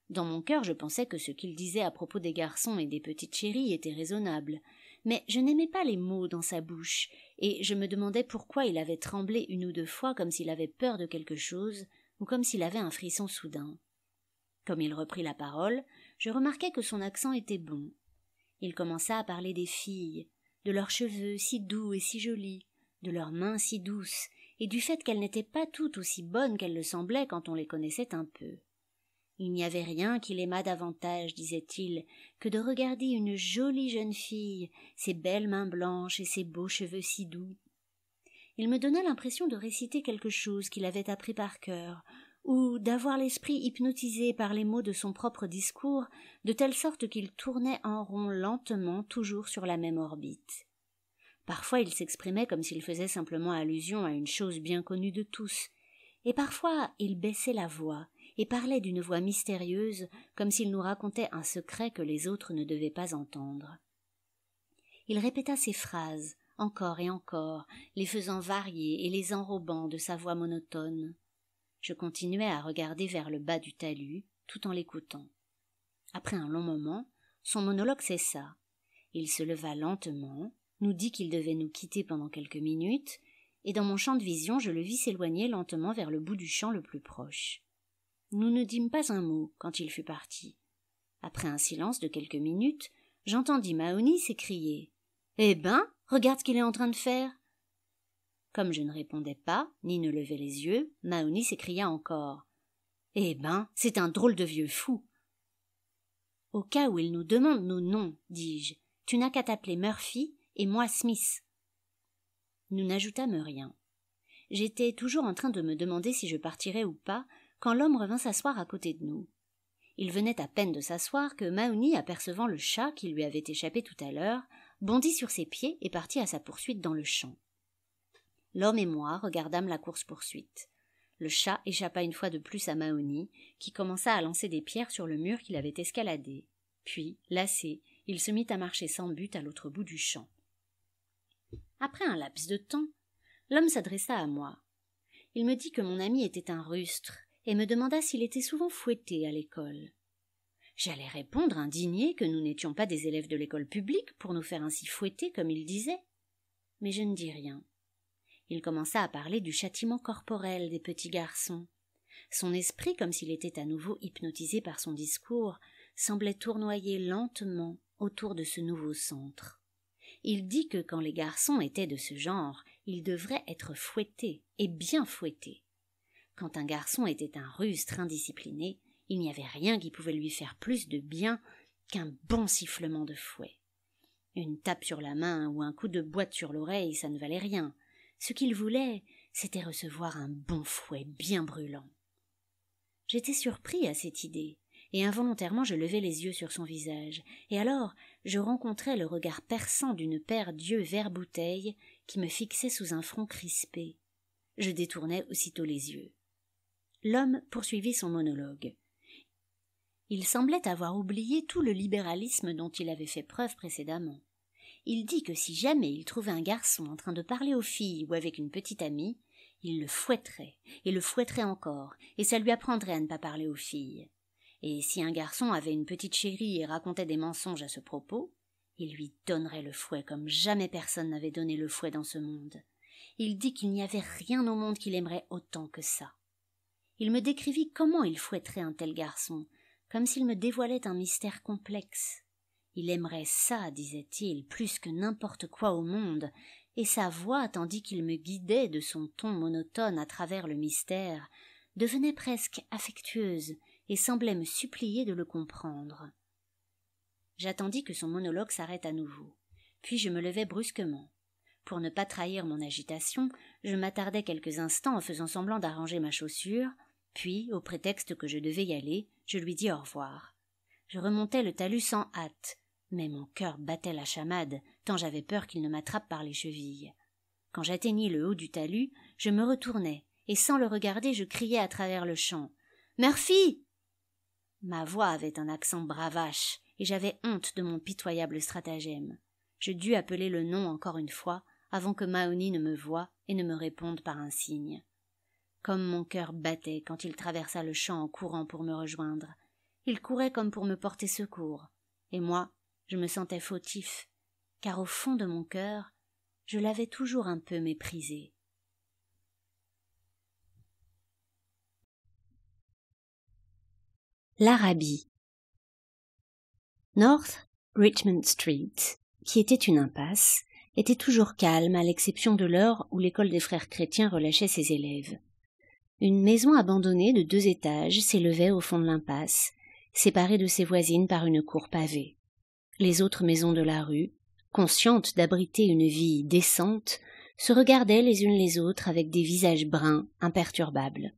Dans mon cœur, je pensais que ce qu'il disait à propos des garçons et des petites chéries était raisonnable, mais je n'aimais pas les mots dans sa bouche, et je me demandais pourquoi il avait tremblé 1 ou 2 fois comme s'il avait peur de quelque chose, ou comme s'il avait un frisson soudain. Comme il reprit la parole, je remarquai que son accent était bon. Il commença à parler des filles, de leurs cheveux si doux et si jolis, de leurs mains si douces, et du fait qu'elles n'étaient pas toutes aussi bonnes qu'elles le semblaient quand on les connaissait un peu. Il n'y avait rien qu'il aimât davantage, disait-il, que de regarder une jolie jeune fille, ses belles mains blanches et ses beaux cheveux si doux. Il me donna l'impression de réciter quelque chose qu'il avait appris par cœur, ou d'avoir l'esprit hypnotisé par les mots de son propre discours, de telle sorte qu'il tournait en rond lentement toujours sur la même orbite. Parfois il s'exprimait comme s'il faisait simplement allusion à une chose bien connue de tous, et parfois il baissait la voix et parlait d'une voix mystérieuse comme s'il nous racontait un secret que les autres ne devaient pas entendre. Il répéta ces phrases, encore et encore, les faisant varier et les enrobant de sa voix monotone. Je continuais à regarder vers le bas du talus, tout en l'écoutant. Après un long moment, son monologue cessa. Il se leva lentement, nous dit qu'il devait nous quitter pendant quelques minutes, et dans mon champ de vision je le vis s'éloigner lentement vers le bout du champ le plus proche. Nous ne dîmes pas un mot quand il fut parti. Après un silence de quelques minutes, j'entendis Mahony s'écrier « Eh ben, regarde ce qu'il est en train de faire !» Comme je ne répondais pas, ni ne levais les yeux, Mahony s'écria encore « Eh ben, c'est un drôle de vieux fou !» « Au cas où il nous demande nos noms, dis-je, tu n'as qu'à t'appeler Murphy et moi Smith. » Nous n'ajoutâmes rien. J'étais toujours en train de me demander si je partirais ou pas, quand l'homme revint s'asseoir à côté de nous. Il venait à peine de s'asseoir que Mahony, apercevant le chat qui lui avait échappé tout à l'heure, bondit sur ses pieds et partit à sa poursuite dans le champ. L'homme et moi regardâmes la course-poursuite. Le chat échappa une fois de plus à Mahony, qui commença à lancer des pierres sur le mur qu'il avait escaladé. Puis, lassé, il se mit à marcher sans but à l'autre bout du champ. Après un laps de temps, l'homme s'adressa à moi. Il me dit que mon ami était un rustre, et me demanda s'il était souvent fouetté à l'école. J'allais répondre indigné que nous n'étions pas des élèves de l'école publique pour nous faire ainsi fouetter comme il disait. Mais je ne dis rien. Il commença à parler du châtiment corporel des petits garçons. Son esprit, comme s'il était à nouveau hypnotisé par son discours, semblait tournoyer lentement autour de ce nouveau centre. Il dit que quand les garçons étaient de ce genre, ils devraient être fouettés, et bien fouettés. Quand un garçon était un rustre indiscipliné, il n'y avait rien qui pouvait lui faire plus de bien qu'un bon sifflement de fouet. Une tape sur la main ou un coup de boîte sur l'oreille, ça ne valait rien. Ce qu'il voulait, c'était recevoir un bon fouet bien brûlant. J'étais surpris à cette idée, et involontairement je levai les yeux sur son visage, et alors je rencontrai le regard perçant d'une paire d'yeux vert-bouteille qui me fixait sous un front crispé. Je détournai aussitôt les yeux. L'homme poursuivit son monologue. Il semblait avoir oublié tout le libéralisme dont il avait fait preuve précédemment. Il dit que si jamais il trouvait un garçon en train de parler aux filles ou avec une petite amie, il le fouetterait, et le fouetterait encore, et ça lui apprendrait à ne pas parler aux filles. Et si un garçon avait une petite chérie et racontait des mensonges à ce propos, il lui donnerait le fouet comme jamais personne n'avait donné le fouet dans ce monde. Il dit qu'il n'y avait rien au monde qu'il aimerait autant que ça. Il me décrivit comment il fouetterait un tel garçon, comme s'il me dévoilait un mystère complexe. Il aimerait ça, disait-il, plus que n'importe quoi au monde, et sa voix, tandis qu'il me guidait de son ton monotone à travers le mystère, devenait presque affectueuse et semblait me supplier de le comprendre. J'attendis que son monologue s'arrête à nouveau, puis je me levai brusquement. Pour ne pas trahir mon agitation, je m'attardai quelques instants en faisant semblant d'arranger ma chaussure, puis, au prétexte que je devais y aller, je lui dis au revoir. Je remontai le talus sans hâte, mais mon cœur battait la chamade, tant j'avais peur qu'il ne m'attrape par les chevilles. Quand j'atteignis le haut du talus, je me retournai, et sans le regarder, je criai à travers le champ. « Murphy !» Ma voix avait un accent bravache, et j'avais honte de mon pitoyable stratagème. Je dus appeler le nom encore une fois, avant que Mahony ne me voie et ne me réponde par un signe. Comme mon cœur battait quand il traversa le champ en courant pour me rejoindre. Il courait comme pour me porter secours, et moi, je me sentais fautif, car au fond de mon cœur, je l'avais toujours un peu méprisé. L'Arabie. North Richmond Street, qui était une impasse, était toujours calme à l'exception de l'heure où l'école des frères chrétiens relâchait ses élèves. Une maison abandonnée de 2 étages s'élevait au fond de l'impasse, séparée de ses voisines par une cour pavée. Les autres maisons de la rue, conscientes d'abriter une vie décente, se regardaient les unes les autres avec des visages bruns, imperturbables.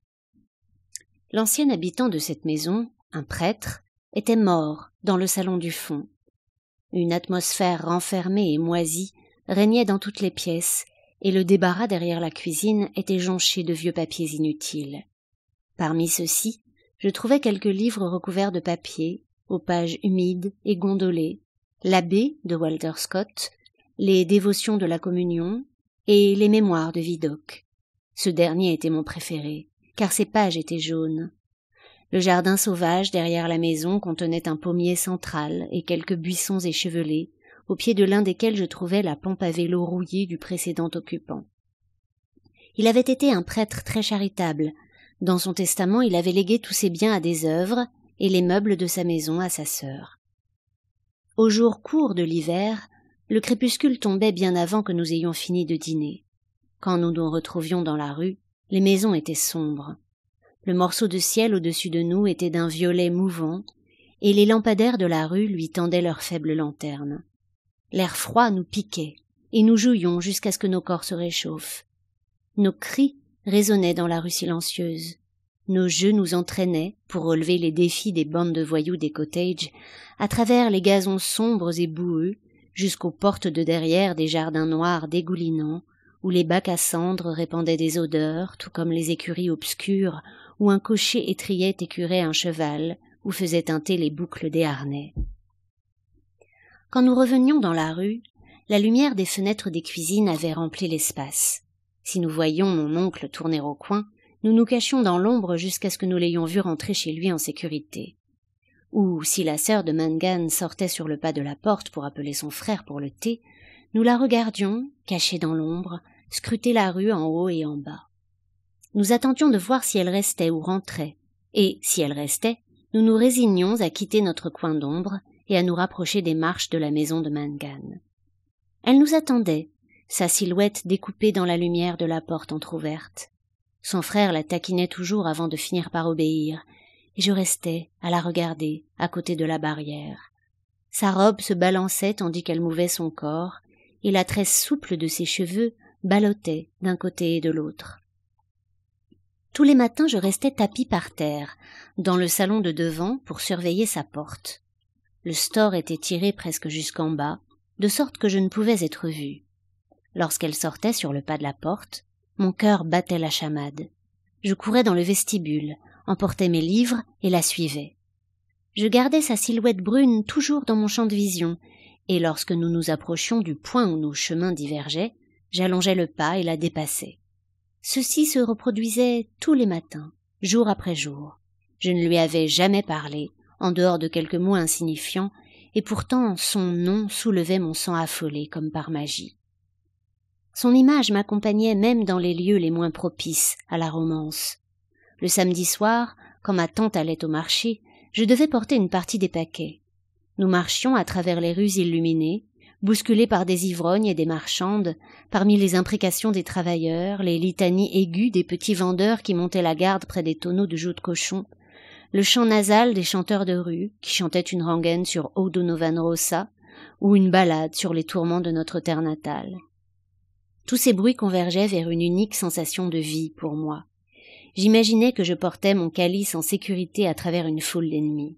L'ancien habitant de cette maison, un prêtre, était mort dans le salon du fond. Une atmosphère renfermée et moisie régnait dans toutes les pièces, et le débarras derrière la cuisine était jonché de vieux papiers inutiles. Parmi ceux-ci, je trouvai quelques livres recouverts de papier, aux pages humides et gondolées, l'Abbé de Walter Scott, les Dévotions de la Communion et les Mémoires de Vidocq. Ce dernier était mon préféré, car ses pages étaient jaunes. Le jardin sauvage derrière la maison contenait un pommier central et quelques buissons échevelés, au pied de l'un desquels je trouvais la pompe à vélo rouillée du précédent occupant. Il avait été un prêtre très charitable. Dans son testament, il avait légué tous ses biens à des œuvres et les meubles de sa maison à sa sœur. Au jour court de l'hiver, le crépuscule tombait bien avant que nous ayons fini de dîner. Quand nous nous retrouvions dans la rue, les maisons étaient sombres. Le morceau de ciel au-dessus de nous était d'un violet mouvant, et les lampadaires de la rue lui tendaient leurs faibles lanternes. L'air froid nous piquait, et nous jouions jusqu'à ce que nos corps se réchauffent. Nos cris résonnaient dans la rue silencieuse. Nos jeux nous entraînaient, pour relever les défis des bandes de voyous des cottages, à travers les gazons sombres et boueux, jusqu'aux portes de derrière des jardins noirs dégoulinants, où les bacs à cendres répandaient des odeurs, tout comme les écuries obscures, où un cocher étriait et curait un cheval, ou faisait teinter les boucles des harnais. Quand nous revenions dans la rue, la lumière des fenêtres des cuisines avait rempli l'espace. Si nous voyions mon oncle tourner au coin, nous nous cachions dans l'ombre jusqu'à ce que nous l'ayons vu rentrer chez lui en sécurité. ou si la sœur de Mangan sortait sur le pas de la porte pour appeler son frère pour le thé, nous la regardions, cachée dans l'ombre, scruter la rue en haut et en bas. Nous attendions de voir si elle restait ou rentrait, et, si elle restait, nous nous résignions à quitter notre coin d'ombre et à nous rapprocher des marches de la maison de Mangan. Elle nous attendait, sa silhouette découpée dans la lumière de la porte entr'ouverte. Son frère la taquinait toujours avant de finir par obéir, et je restais à la regarder à côté de la barrière. Sa robe se balançait tandis qu'elle mouvait son corps, et la tresse souple de ses cheveux ballottait d'un côté et de l'autre. Tous les matins, je restais tapis par terre, dans le salon de devant, pour surveiller sa porte. Le store était tiré presque jusqu'en bas, de sorte que je ne pouvais être vue. Lorsqu'elle sortait sur le pas de la porte, mon cœur battait la chamade. Je courais dans le vestibule, emportais mes livres et la suivais. Je gardais sa silhouette brune toujours dans mon champ de vision, et lorsque nous nous approchions du point où nos chemins divergeaient, j'allongeais le pas et la dépassais. Ceci se reproduisait tous les matins, jour après jour. Je ne lui avais jamais parlé, en dehors de quelques mots insignifiants, et pourtant son nom soulevait mon sang affolé comme par magie. Son image m'accompagnait même dans les lieux les moins propices à la romance. Le samedi soir, quand ma tante allait au marché, je devais porter une partie des paquets. Nous marchions à travers les rues illuminées, bousculés par des ivrognes et des marchandes, parmi les imprécations des travailleurs, les litanies aiguës des petits vendeurs qui montaient la garde près des tonneaux de joues de cochon, le chant nasal des chanteurs de rue qui chantaient une rengaine sur O Donovan Rossa ou une ballade sur les tourments de notre terre natale. Tous ces bruits convergeaient vers une unique sensation de vie pour moi. J'imaginais que je portais mon calice en sécurité à travers une foule d'ennemis.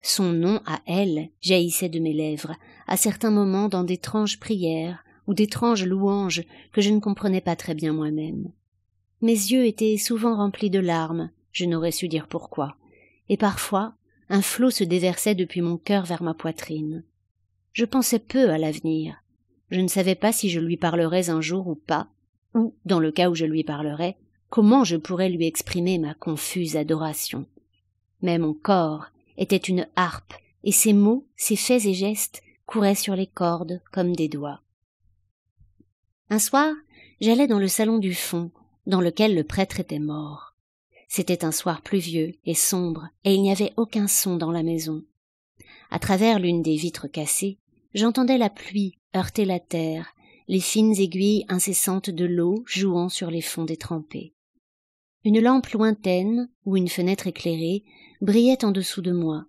Son nom à elle jaillissait de mes lèvres, à certains moments dans d'étranges prières ou d'étranges louanges que je ne comprenais pas très bien moi-même. Mes yeux étaient souvent remplis de larmes, je n'aurais su dire pourquoi, et parfois un flot se déversait depuis mon cœur vers ma poitrine. Je pensais peu à l'avenir. Je ne savais pas si je lui parlerais un jour ou pas, ou, dans le cas où je lui parlerais, comment je pourrais lui exprimer ma confuse adoration. Mais mon corps était une harpe, et ses mots, ses faits et gestes couraient sur les cordes comme des doigts. Un soir, j'allais dans le salon du fond, dans lequel le prêtre était mort. C'était un soir pluvieux et sombre, et il n'y avait aucun son dans la maison. À travers l'une des vitres cassées, j'entendais la pluie heurter la terre, les fines aiguilles incessantes de l'eau jouant sur les fonds détrempés. Une lampe lointaine, ou une fenêtre éclairée, brillait en dessous de moi.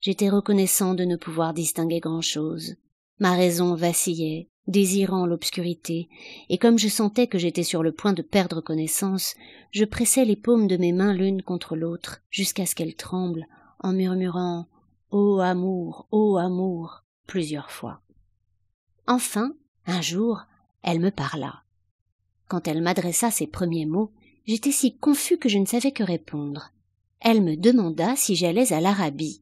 J'étais reconnaissant de ne pouvoir distinguer grand-chose. Ma raison vacillait, désirant l'obscurité, et comme je sentais que j'étais sur le point de perdre connaissance, je pressais les paumes de mes mains l'une contre l'autre, jusqu'à ce qu'elles tremblent, en murmurant « Ô amour !» plusieurs fois. Enfin, un jour, elle me parla. Quand elle m'adressa ses premiers mots, j'étais si confus que je ne savais que répondre. Elle me demanda si j'allais à l'Arabie.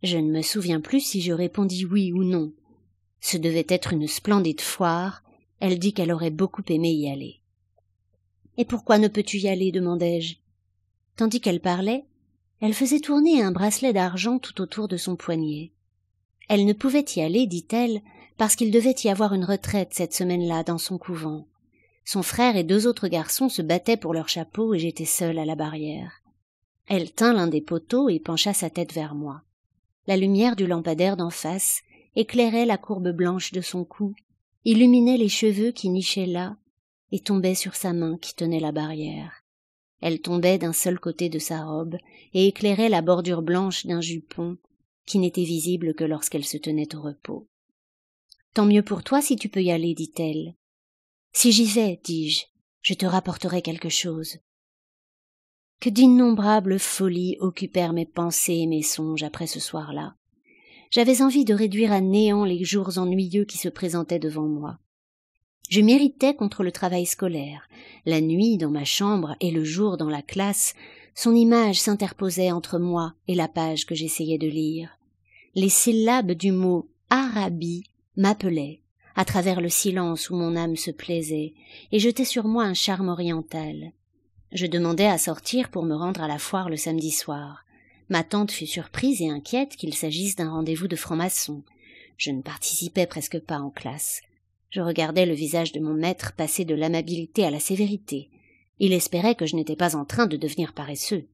Je ne me souviens plus si je répondis oui ou non. Ce devait être une splendide foire. Elle dit qu'elle aurait beaucoup aimé y aller. « Et pourquoi ne peux-tu y aller ?» demandai-je. Tandis qu'elle parlait, elle faisait tourner un bracelet d'argent tout autour de son poignet. Elle ne pouvait y aller, dit-elle, parce qu'il devait y avoir une retraite cette semaine-là dans son couvent. Son frère et 2 autres garçons se battaient pour leur chapeau et j'étais seule à la barrière. Elle tint l'un des poteaux et pencha sa tête vers moi. La lumière du lampadaire d'en face éclairait la courbe blanche de son cou, illuminait les cheveux qui nichaient là et tombait sur sa main qui tenait la barrière. Elle tombait d'un seul côté de sa robe et éclairait la bordure blanche d'un jupon qui n'était visible que lorsqu'elle se tenait au repos. « Tant mieux pour toi si tu peux y aller, dit-elle. »« Si j'y vais, dis-je, je te rapporterai quelque chose. » Que d'innombrables folies occupèrent mes pensées et mes songes après ce soir-là. J'avais envie de réduire à néant les jours ennuyeux qui se présentaient devant moi. Je m'irritais contre le travail scolaire. La nuit dans ma chambre et le jour dans la classe, son image s'interposait entre moi et la page que j'essayais de lire. Les syllabes du mot « Arabie » m'appelaient, à travers le silence où mon âme se plaisait, et jetaient sur moi un charme oriental. Je demandais à sortir pour me rendre à la foire le samedi soir. Ma tante fut surprise et inquiète qu'il s'agisse d'un rendez-vous de francs-maçons. Je ne participais presque pas en classe. Je regardais le visage de mon maître passer de l'amabilité à la sévérité. Il espérait que je n'étais pas en train de devenir paresseux.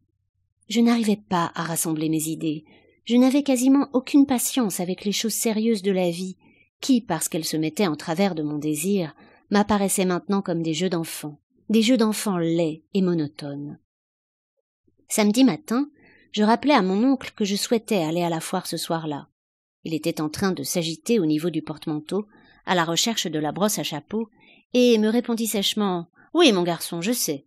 Je n'arrivais pas à rassembler mes idées. Je n'avais quasiment aucune patience avec les choses sérieuses de la vie, qui, parce qu'elles se mettaient en travers de mon désir, m'apparaissaient maintenant comme des jeux d'enfants laids et monotones. Samedi matin, je rappelai à mon oncle que je souhaitais aller à la foire ce soir-là. Il était en train de s'agiter au niveau du porte-manteau, à la recherche de la brosse à chapeau, et me répondit sèchement « Oui, mon garçon, je sais ».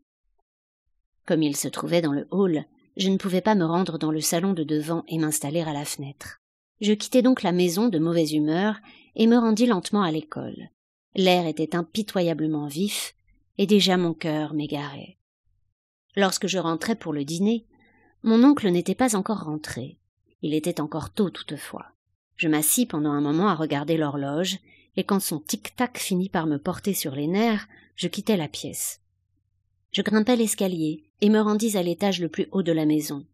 Comme il se trouvait dans le hall, je ne pouvais pas me rendre dans le salon de devant et m'installer à la fenêtre. Je quittai donc la maison de mauvaise humeur et me rendis lentement à l'école. L'air était impitoyablement vif, et déjà mon cœur m'égarait. Lorsque je rentrai pour le dîner, mon oncle n'était pas encore rentré. Il était encore tôt toutefois. Je m'assis pendant un moment à regarder l'horloge, et quand son tic-tac finit par me porter sur les nerfs, je quittai la pièce. Je grimpai l'escalier et me rendis à l'étage le plus haut de la maison.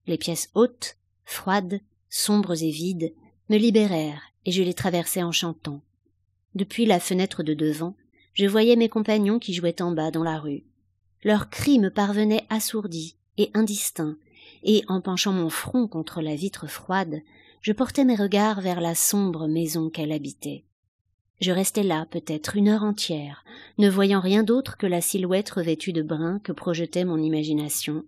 Les pièces hautes, froides, sombres et vides, me libérèrent et je les traversai en chantant. Depuis la fenêtre de devant, je voyais mes compagnons qui jouaient en bas dans la rue. Leurs cris me parvenaient assourdis et indistincts, et en penchant mon front contre la vitre froide, je portais mes regards vers la sombre maison qu'elle habitait. Je restai là peut-être 1 heure entière, ne voyant rien d'autre que la silhouette revêtue de brun que projetait mon imagination,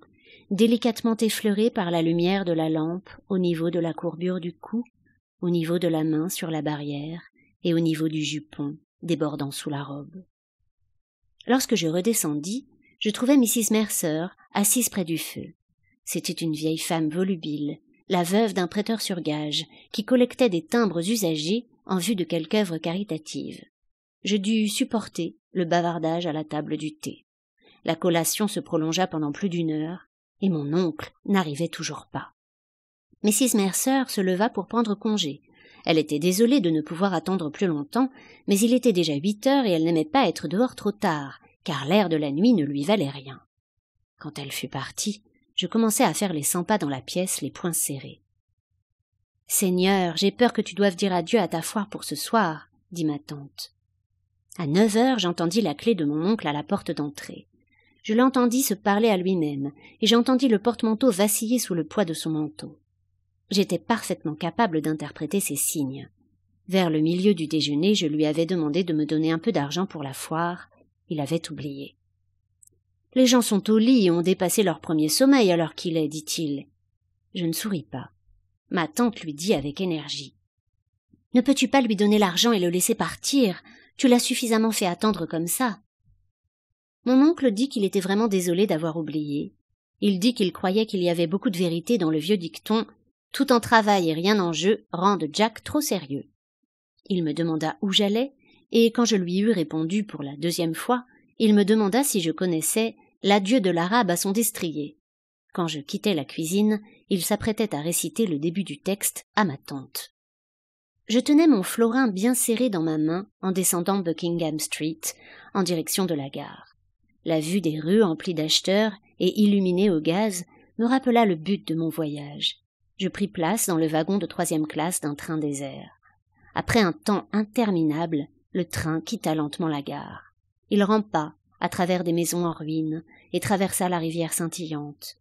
délicatement effleurée par la lumière de la lampe au niveau de la courbure du cou, au niveau de la main sur la barrière et au niveau du jupon débordant sous la robe. Lorsque je redescendis, je trouvai Mrs. Mercer assise près du feu. C'était une vieille femme volubile, la veuve d'un prêteur sur gage, qui collectait des timbres usagés en vue de quelque œuvre caritative. Je dus supporter le bavardage à la table du thé. La collation se prolongea pendant plus d'1 heure, et mon oncle n'arrivait toujours pas. Mrs. Mercer se leva pour prendre congé. Elle était désolée de ne pouvoir attendre plus longtemps, mais il était déjà 8 heures et elle n'aimait pas être dehors trop tard, car l'air de la nuit ne lui valait rien. Quand elle fut partie, je commençai à faire les 100 pas dans la pièce, les poings serrés. « Seigneur, j'ai peur que tu doives dire adieu à ta foire pour ce soir, » dit ma tante. À 9 heures, j'entendis la clé de mon oncle à la porte d'entrée. Je l'entendis se parler à lui-même, et j'entendis le porte-manteau vaciller sous le poids de son manteau. J'étais parfaitement capable d'interpréter ces signes. Vers le milieu du déjeuner, je lui avais demandé de me donner un peu d'argent pour la foire. Il avait oublié. « Les gens sont au lit et ont dépassé leur premier sommeil à l'heure qu'il est, dit-il. » Je ne souris pas. Ma tante lui dit avec énergie. « Ne peux-tu pas lui donner l'argent et le laisser partir? Tu l'as suffisamment fait attendre comme ça. » Mon oncle dit qu'il était vraiment désolé d'avoir oublié. Il dit qu'il croyait qu'il y avait beaucoup de vérité dans le vieux dicton « Tout en travail et rien en jeu rendent Jack trop sérieux ». Il me demanda où j'allais, et quand je lui eus répondu pour la 2e fois, il me demanda si je connaissais l'adieu de l'arabe à son destrier. Quand je quittai la cuisine, il s'apprêtait à réciter le début du texte à ma tante. Je tenais mon florin bien serré dans ma main en descendant Buckingham Street, en direction de la gare. La vue des rues emplies d'acheteurs et illuminées au gaz me rappela le but de mon voyage. Je pris place dans le wagon de 3e classe d'un train désert. Après un temps interminable, le train quitta lentement la gare. Il rampa à travers des maisons en ruine et traversa la rivière scintillante.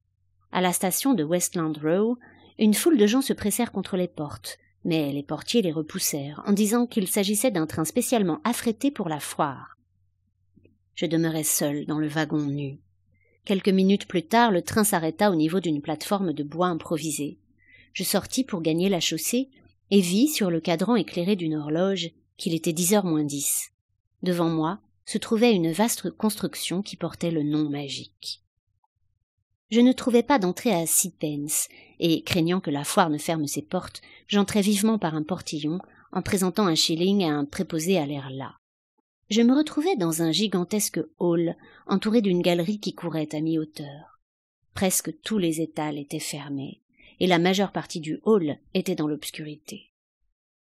À la station de Westland Row, une foule de gens se pressèrent contre les portes, mais les portiers les repoussèrent en disant qu'il s'agissait d'un train spécialement affrété pour la foire. Je demeurai seul dans le wagon nu. Quelques minutes plus tard, le train s'arrêta au niveau d'une plateforme de bois improvisée. Je sortis pour gagner la chaussée et vis sur le cadran éclairé d'une horloge qu'il était 10h moins 10. Devant moi se trouvait une vaste construction qui portait le nom magique. Je ne trouvais pas d'entrée à 6 pence, et, craignant que la foire ne ferme ses portes, j'entrai vivement par un portillon, en présentant un shilling à un préposé à l'air las. Je me retrouvais dans un gigantesque hall, entouré d'une galerie qui courait à mi-hauteur. Presque tous les étals étaient fermés, et la majeure partie du hall était dans l'obscurité.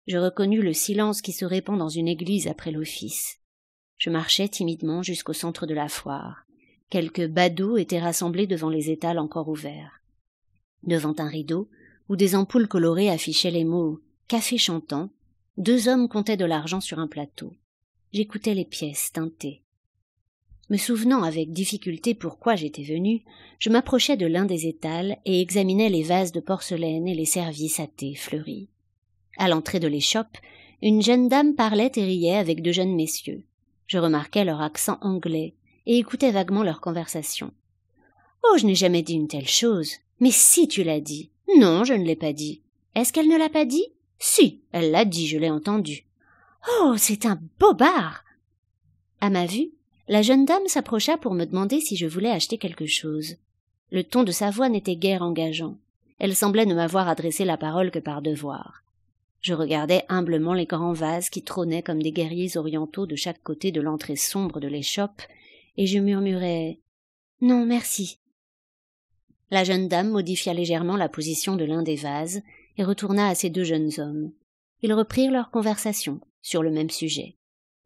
Je reconnus le silence qui se répand dans une église après l'office. Je marchais timidement jusqu'au centre de la foire. Quelques badauds étaient rassemblés devant les étals encore ouverts. Devant un rideau, où des ampoules colorées affichaient les mots « Café chantant », 2 hommes comptaient de l'argent sur un plateau. J'écoutais les pièces teintées. Me souvenant avec difficulté pourquoi j'étais venue, je m'approchais de l'un des étals et examinais les vases de porcelaine et les services à thé fleuris. À l'entrée de l'échoppe, une jeune dame parlait et riait avec 2 jeunes messieurs. Je remarquais leur accent anglais et écoutais vaguement leur conversation. « Oh, je n'ai jamais dit une telle chose. Mais si tu l'as dit. »« Non, je ne l'ai pas dit. »« Est-ce qu'elle ne l'a pas dit ?»« Si, elle l'a dit, je l'ai entendu. »« Oh, c'est un bobard !» À ma vue, la jeune dame s'approcha pour me demander si je voulais acheter quelque chose. Le ton de sa voix n'était guère engageant. Elle semblait ne m'avoir adressé la parole que par devoir. Je regardais humblement les grands vases qui trônaient comme des guerriers orientaux de chaque côté de l'entrée sombre de l'échoppe, et je murmurais « Non, merci ». La jeune dame modifia légèrement la position de l'un des vases et retourna à ses 2 jeunes hommes. Ils reprirent leur conversation sur le même sujet.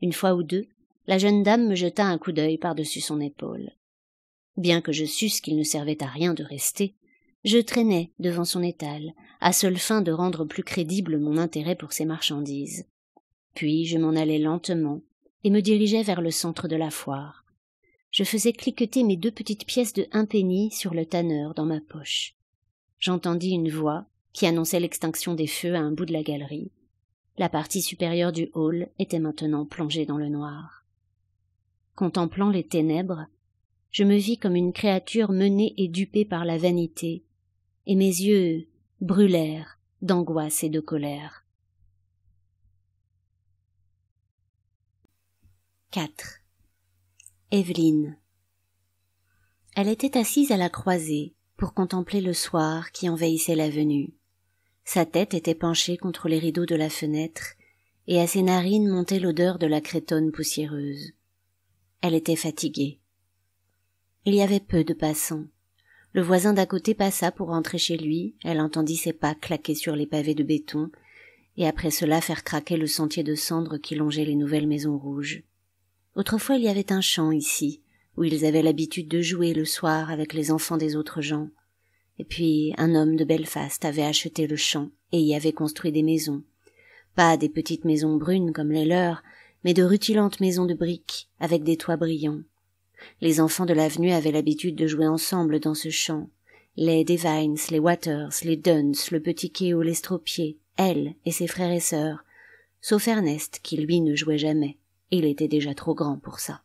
Une fois ou deux, la jeune dame me jeta un coup d'œil par-dessus son épaule. Bien que je susse qu'il ne servait à rien de rester, je traînais devant son étal, à seule fin de rendre plus crédible mon intérêt pour ces marchandises. Puis je m'en allais lentement et me dirigeais vers le centre de la foire. Je faisais cliqueter mes 2 petites pièces de 1 penny sur le tanneur dans ma poche. J'entendis une voix qui annonçait l'extinction des feux à un bout de la galerie. La partie supérieure du hall était maintenant plongée dans le noir. Contemplant les ténèbres, je me vis comme une créature menée et dupée par la vanité, et mes yeux brûlèrent d'angoisse et de colère. 4. Evelyne. Elle était assise à la croisée pour contempler le soir qui envahissait l'avenue. Sa tête était penchée contre les rideaux de la fenêtre et à ses narines montait l'odeur de la cretonne poussiéreuse. Elle était fatiguée. Il y avait peu de passants. Le voisin d'à côté passa pour rentrer chez lui, elle entendit ses pas claquer sur les pavés de béton et après cela faire craquer le sentier de cendres qui longeait les nouvelles maisons rouges. Autrefois il y avait un champ ici, où ils avaient l'habitude de jouer le soir avec les enfants des autres gens. Et puis un homme de Belfast avait acheté le champ et y avait construit des maisons. Pas des petites maisons brunes comme les leurs, mais de rutilantes maisons de briques, avec des toits brillants. Les enfants de l'avenue avaient l'habitude de jouer ensemble dans ce champ. Les Devines, les Waters, les Duns, le petit Kéo l'Estropié, elle et ses frères et sœurs, sauf Ernest qui lui ne jouait jamais. Il était déjà trop grand pour ça.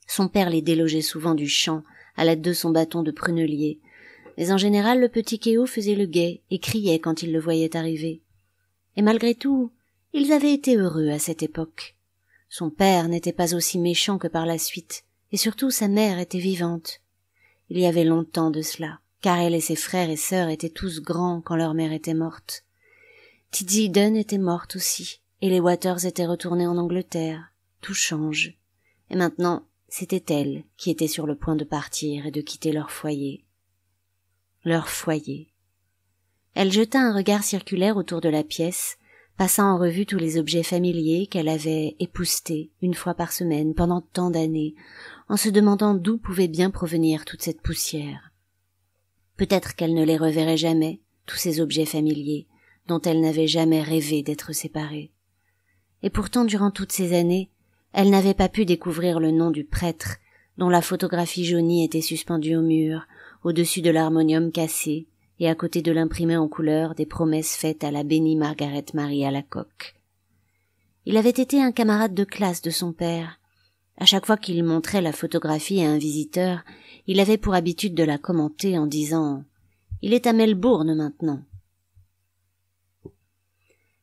Son père les délogeait souvent du champ à l'aide de son bâton de prunellier, mais en général le petit Kéo faisait le guet et criait quand il le voyait arriver. Et malgré tout, ils avaient été heureux à cette époque. Son père n'était pas aussi méchant que par la suite, et surtout sa mère était vivante. Il y avait longtemps de cela, car elle et ses frères et sœurs étaient tous grands quand leur mère était morte. Tiddy Dunn était morte aussi, et les Waters étaient retournés en Angleterre. Tout change. Et maintenant, c'était elle qui était sur le point de partir et de quitter leur foyer. Leur foyer. Elle jeta un regard circulaire autour de la pièce, passant en revue tous les objets familiers qu'elle avait époussetés 1 fois par semaine pendant tant d'années, en se demandant d'où pouvait bien provenir toute cette poussière. Peut-être qu'elle ne les reverrait jamais, tous ces objets familiers, dont elle n'avait jamais rêvé d'être séparée. Et pourtant, durant toutes ces années, elle n'avait pas pu découvrir le nom du prêtre, dont la photographie jaunie était suspendue au mur, au-dessus de l'harmonium cassé, et à côté de l'imprimé en couleur des promesses faites à la bénie Margaret Marie Alacoque. Il avait été un camarade de classe de son père. À chaque fois qu'il montrait la photographie à un visiteur, il avait pour habitude de la commenter en disant « Il est à Melbourne maintenant ».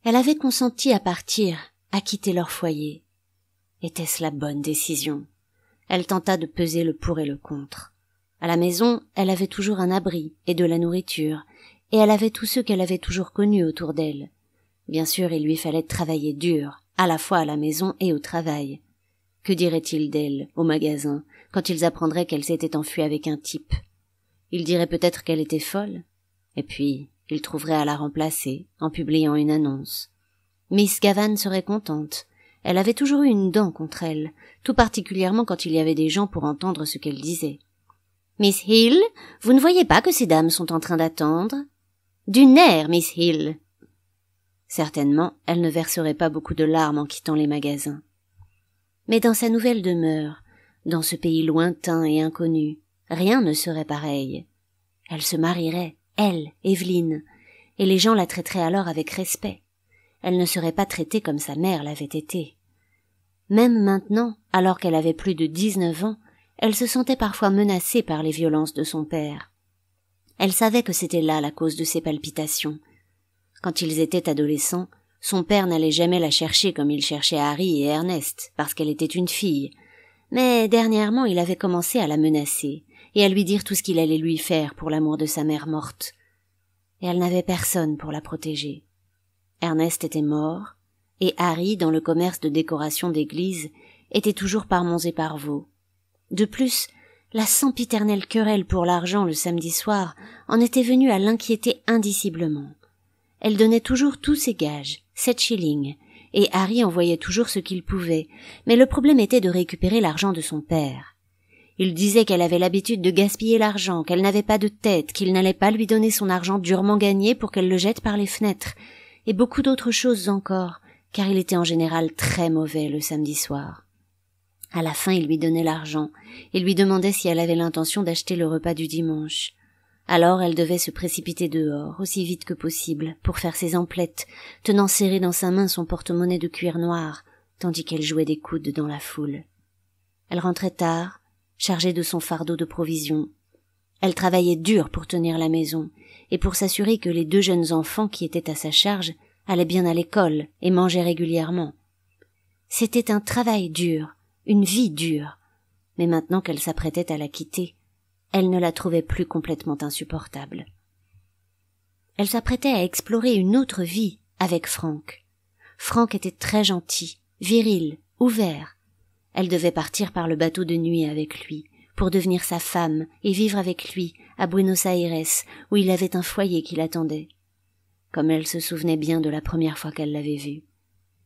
Elle avait consenti à partir, à quitter leur foyer. Était-ce la bonne décision? Elle tenta de peser le pour et le contre. À la maison, elle avait toujours un abri et de la nourriture, et elle avait tous ceux qu'elle avait toujours connus autour d'elle. Bien sûr, il lui fallait travailler dur, à la fois à la maison et au travail. Que diraient-ils d'elle, au magasin, quand ils apprendraient qu'elle s'était enfuie avec un type? Ils diraient peut-être qu'elle était folle. Et puis, ils trouveraient à la remplacer, en publiant une annonce. Miss Gavan serait contente. Elle avait toujours eu une dent contre elle, tout particulièrement quand il y avait des gens pour entendre ce qu'elle disait. Miss Hill, vous ne voyez pas que ces dames sont en train d'attendre? Du nerf, Miss Hill. Certainement, elle ne verserait pas beaucoup de larmes en quittant les magasins. Mais dans sa nouvelle demeure, dans ce pays lointain et inconnu, rien ne serait pareil. Elle se marierait, elle, Evelyne, et les gens la traiteraient alors avec respect. Elle ne serait pas traitée comme sa mère l'avait été. Même maintenant, alors qu'elle avait plus de 19 ans, elle se sentait parfois menacée par les violences de son père. Elle savait que c'était là la cause de ses palpitations. Quand ils étaient adolescents, son père n'allait jamais la chercher comme il cherchait Harry et Ernest, parce qu'elle était une fille. Mais dernièrement, il avait commencé à la menacer et à lui dire tout ce qu'il allait lui faire pour l'amour de sa mère morte. Et elle n'avait personne pour la protéger. Ernest était mort, et Harry, dans le commerce de décoration d'église, était toujours par monts et par vaux. De plus, la sempiternelle querelle pour l'argent le samedi soir en était venue à l'inquiéter indiciblement. Elle donnait toujours tous ses gages, 7 shillings, et Harry envoyait toujours ce qu'il pouvait, mais le problème était de récupérer l'argent de son père. Il disait qu'elle avait l'habitude de gaspiller l'argent, qu'elle n'avait pas de tête, qu'il n'allait pas lui donner son argent durement gagné pour qu'elle le jette par les fenêtres, et beaucoup d'autres choses encore, car il était en général très mauvais le samedi soir. À la fin, il lui donnait l'argent, et lui demandait si elle avait l'intention d'acheter le repas du dimanche. Alors elle devait se précipiter dehors, aussi vite que possible, pour faire ses emplettes, tenant serré dans sa main son porte-monnaie de cuir noir, tandis qu'elle jouait des coudes dans la foule. Elle rentrait tard, chargée de son fardeau de provisions. Elle travaillait dur pour tenir la maison, et pour s'assurer que les 2 jeunes enfants qui étaient à sa charge allaient bien à l'école et mangeaient régulièrement. C'était un travail dur, une vie dure, mais maintenant qu'elle s'apprêtait à la quitter, elle ne la trouvait plus complètement insupportable. Elle s'apprêtait à explorer une autre vie avec Frank. Frank était très gentil, viril, ouvert. Elle devait partir par le bateau de nuit avec lui, pour devenir sa femme et vivre avec lui à Buenos Aires, où il avait un foyer qui l'attendait. Comme elle se souvenait bien de la première fois qu'elle l'avait vu.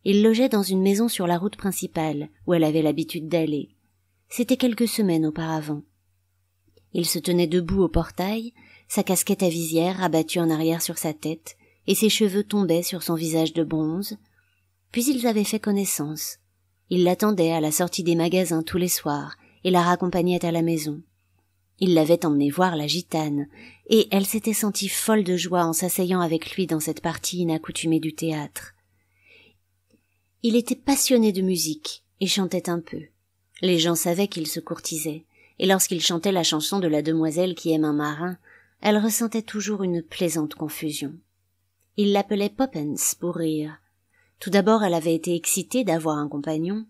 Il logeait dans une maison sur la route principale, où elle avait l'habitude d'aller. C'était quelques semaines auparavant. Il se tenait debout au portail, sa casquette à visière abattue en arrière sur sa tête, et ses cheveux tombaient sur son visage de bronze. Puis ils avaient fait connaissance. Il l'attendait à la sortie des magasins tous les soirs, et la raccompagnait à la maison. Il l'avait emmenée voir la gitane, et elle s'était sentie folle de joie en s'asseyant avec lui dans cette partie inaccoutumée du théâtre. Il était passionné de musique, et chantait un peu. Les gens savaient qu'il se courtisait, et lorsqu'il chantait la chanson de la demoiselle qui aime un marin, elle ressentait toujours une plaisante confusion. Il l'appelait Poppens pour rire. Tout d'abord, elle avait été excitée d'avoir un compagnon,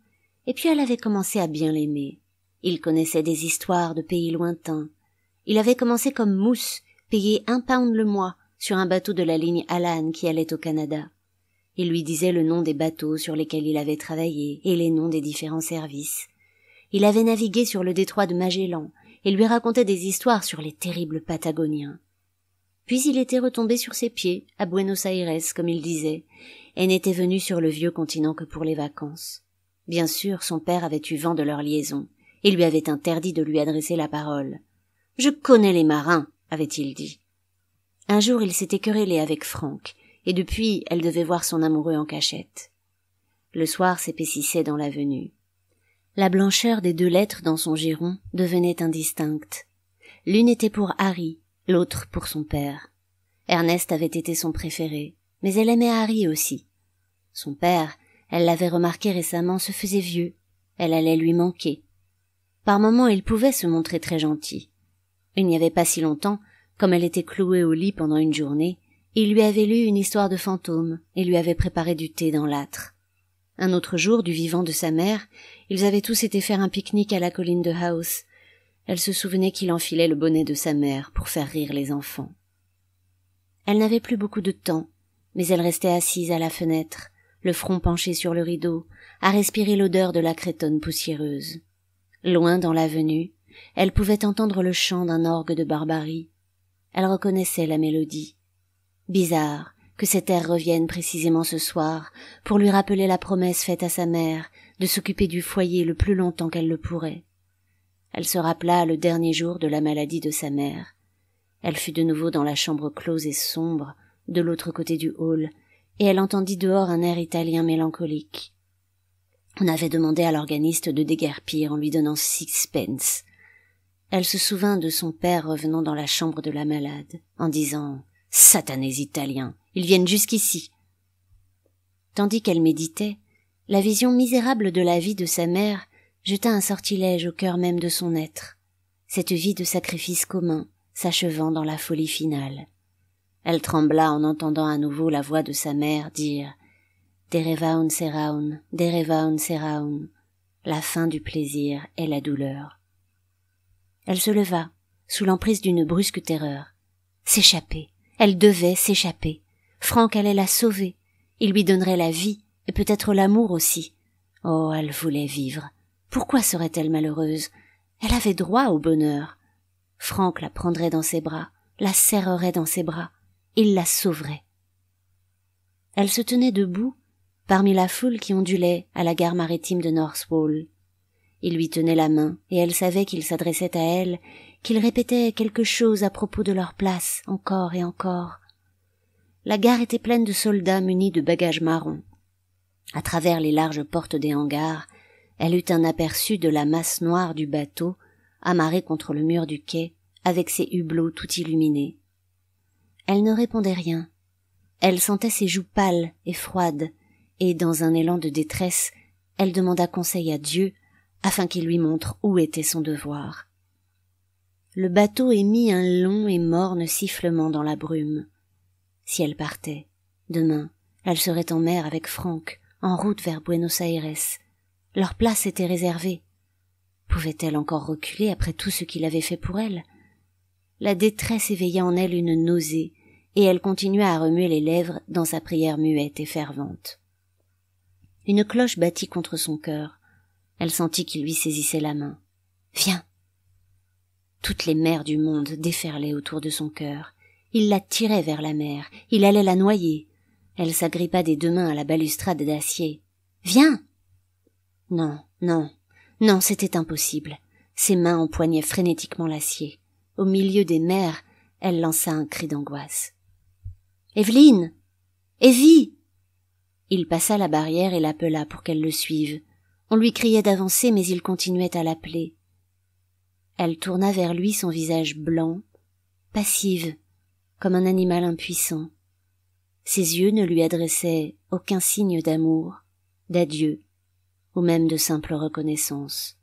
et puis elle avait commencé à bien l'aimer. Il connaissait des histoires de pays lointains. Il avait commencé comme mousse, payé 1 pound le mois, sur un bateau de la ligne Alan qui allait au Canada. Il lui disait le nom des bateaux sur lesquels il avait travaillé et les noms des différents services. Il avait navigué sur le détroit de Magellan et lui racontait des histoires sur les terribles Patagoniens. Puis il était retombé sur ses pieds, à Buenos Aires, comme il disait, et n'était venu sur le vieux continent que pour les vacances. Bien sûr, son père avait eu vent de leur liaison, et lui avait interdit de lui adresser la parole. « Je connais les marins », avait-il dit. Un jour, il s'était querellé avec Frank, et depuis, elle devait voir son amoureux en cachette. Le soir s'épaississait dans l'avenue. La blancheur des 2 lettres dans son giron devenait indistincte. L'une était pour Harry, l'autre pour son père. Ernest avait été son préféré, mais elle aimait Harry aussi. Son père, elle l'avait remarqué récemment, se faisait vieux. Elle allait lui manquer. Par moments, il pouvait se montrer très gentil. Il n'y avait pas si longtemps, comme elle était clouée au lit pendant une journée, il lui avait lu une histoire de fantôme et lui avait préparé du thé dans l'âtre. Un autre jour, du vivant de sa mère, ils avaient tous été faire un pique-nique à la colline de House. Elle se souvenait qu'il enfilait le bonnet de sa mère pour faire rire les enfants. Elle n'avait plus beaucoup de temps, mais elle restait assise à la fenêtre, le front penché sur le rideau, à respirer l'odeur de la cretonne poussiéreuse. Loin dans l'avenue, elle pouvait entendre le chant d'un orgue de Barbarie. Elle reconnaissait la mélodie. Bizarre que cet air revienne précisément ce soir pour lui rappeler la promesse faite à sa mère de s'occuper du foyer le plus longtemps qu'elle le pourrait. Elle se rappela le dernier jour de la maladie de sa mère. Elle fut de nouveau dans la chambre close et sombre, de l'autre côté du hall, et elle entendit dehors un air italien mélancolique. On avait demandé à l'organiste de déguerpir en lui donnant 6 pence. Elle se souvint de son père revenant dans la chambre de la malade, en disant « Satanés italiens, ils viennent jusqu'ici !» Tandis qu'elle méditait, la vision misérable de la vie de sa mère jeta un sortilège au cœur même de son être, cette vie de sacrifice commun s'achevant dans la folie finale. Elle trembla en entendant à nouveau la voix de sa mère dire « Derevaun seraun, derevaun seraun » la fin du plaisir et la douleur. Elle se leva, sous l'emprise d'une brusque terreur. S'échapper, elle devait s'échapper. Franck allait la sauver, il lui donnerait la vie, et peut-être l'amour aussi. Oh, elle voulait vivre. Pourquoi serait-elle malheureuse? Elle avait droit au bonheur. Franck la prendrait dans ses bras, la serrerait dans ses bras, il la sauverait. Elle se tenait debout, parmi la foule qui ondulait à la gare maritime de Northwold. Il lui tenait la main, et elle savait qu'il s'adressait à elle, qu'il répétait quelque chose à propos de leur place, encore et encore. La gare était pleine de soldats munis de bagages marrons. À travers les larges portes des hangars, elle eut un aperçu de la masse noire du bateau, amarré contre le mur du quai, avec ses hublots tout illuminés. Elle ne répondait rien. Elle sentait ses joues pâles et froides, et dans un élan de détresse, elle demanda conseil à Dieu, afin qu'il lui montre où était son devoir. Le bateau émit un long et morne sifflement dans la brume. Si elle partait, demain, elle serait en mer avec Franck, en route vers Buenos Aires. Leur place était réservée. Pouvait-elle encore reculer après tout ce qu'il avait fait pour elle? La détresse éveilla en elle une nausée, et elle continua à remuer les lèvres dans sa prière muette et fervente. Une cloche battit contre son cœur. Elle sentit qu'il lui saisissait la main. « Viens !» Toutes les mers du monde déferlaient autour de son cœur. Il la tirait vers la mer. Il allait la noyer. Elle s'agrippa des 2 mains à la balustrade d'acier. « Viens !» Non, non, non, c'était impossible. Ses mains empoignaient frénétiquement l'acier. Au milieu des mers, elle lança un cri d'angoisse. « Evelyne! Evie !» Il passa la barrière et l'appela pour qu'elle le suive. On lui criait d'avancer, mais il continuait à l'appeler. Elle tourna vers lui son visage blanc, passive, comme un animal impuissant. Ses yeux ne lui adressaient aucun signe d'amour, d'adieu, ou même de simple reconnaissance.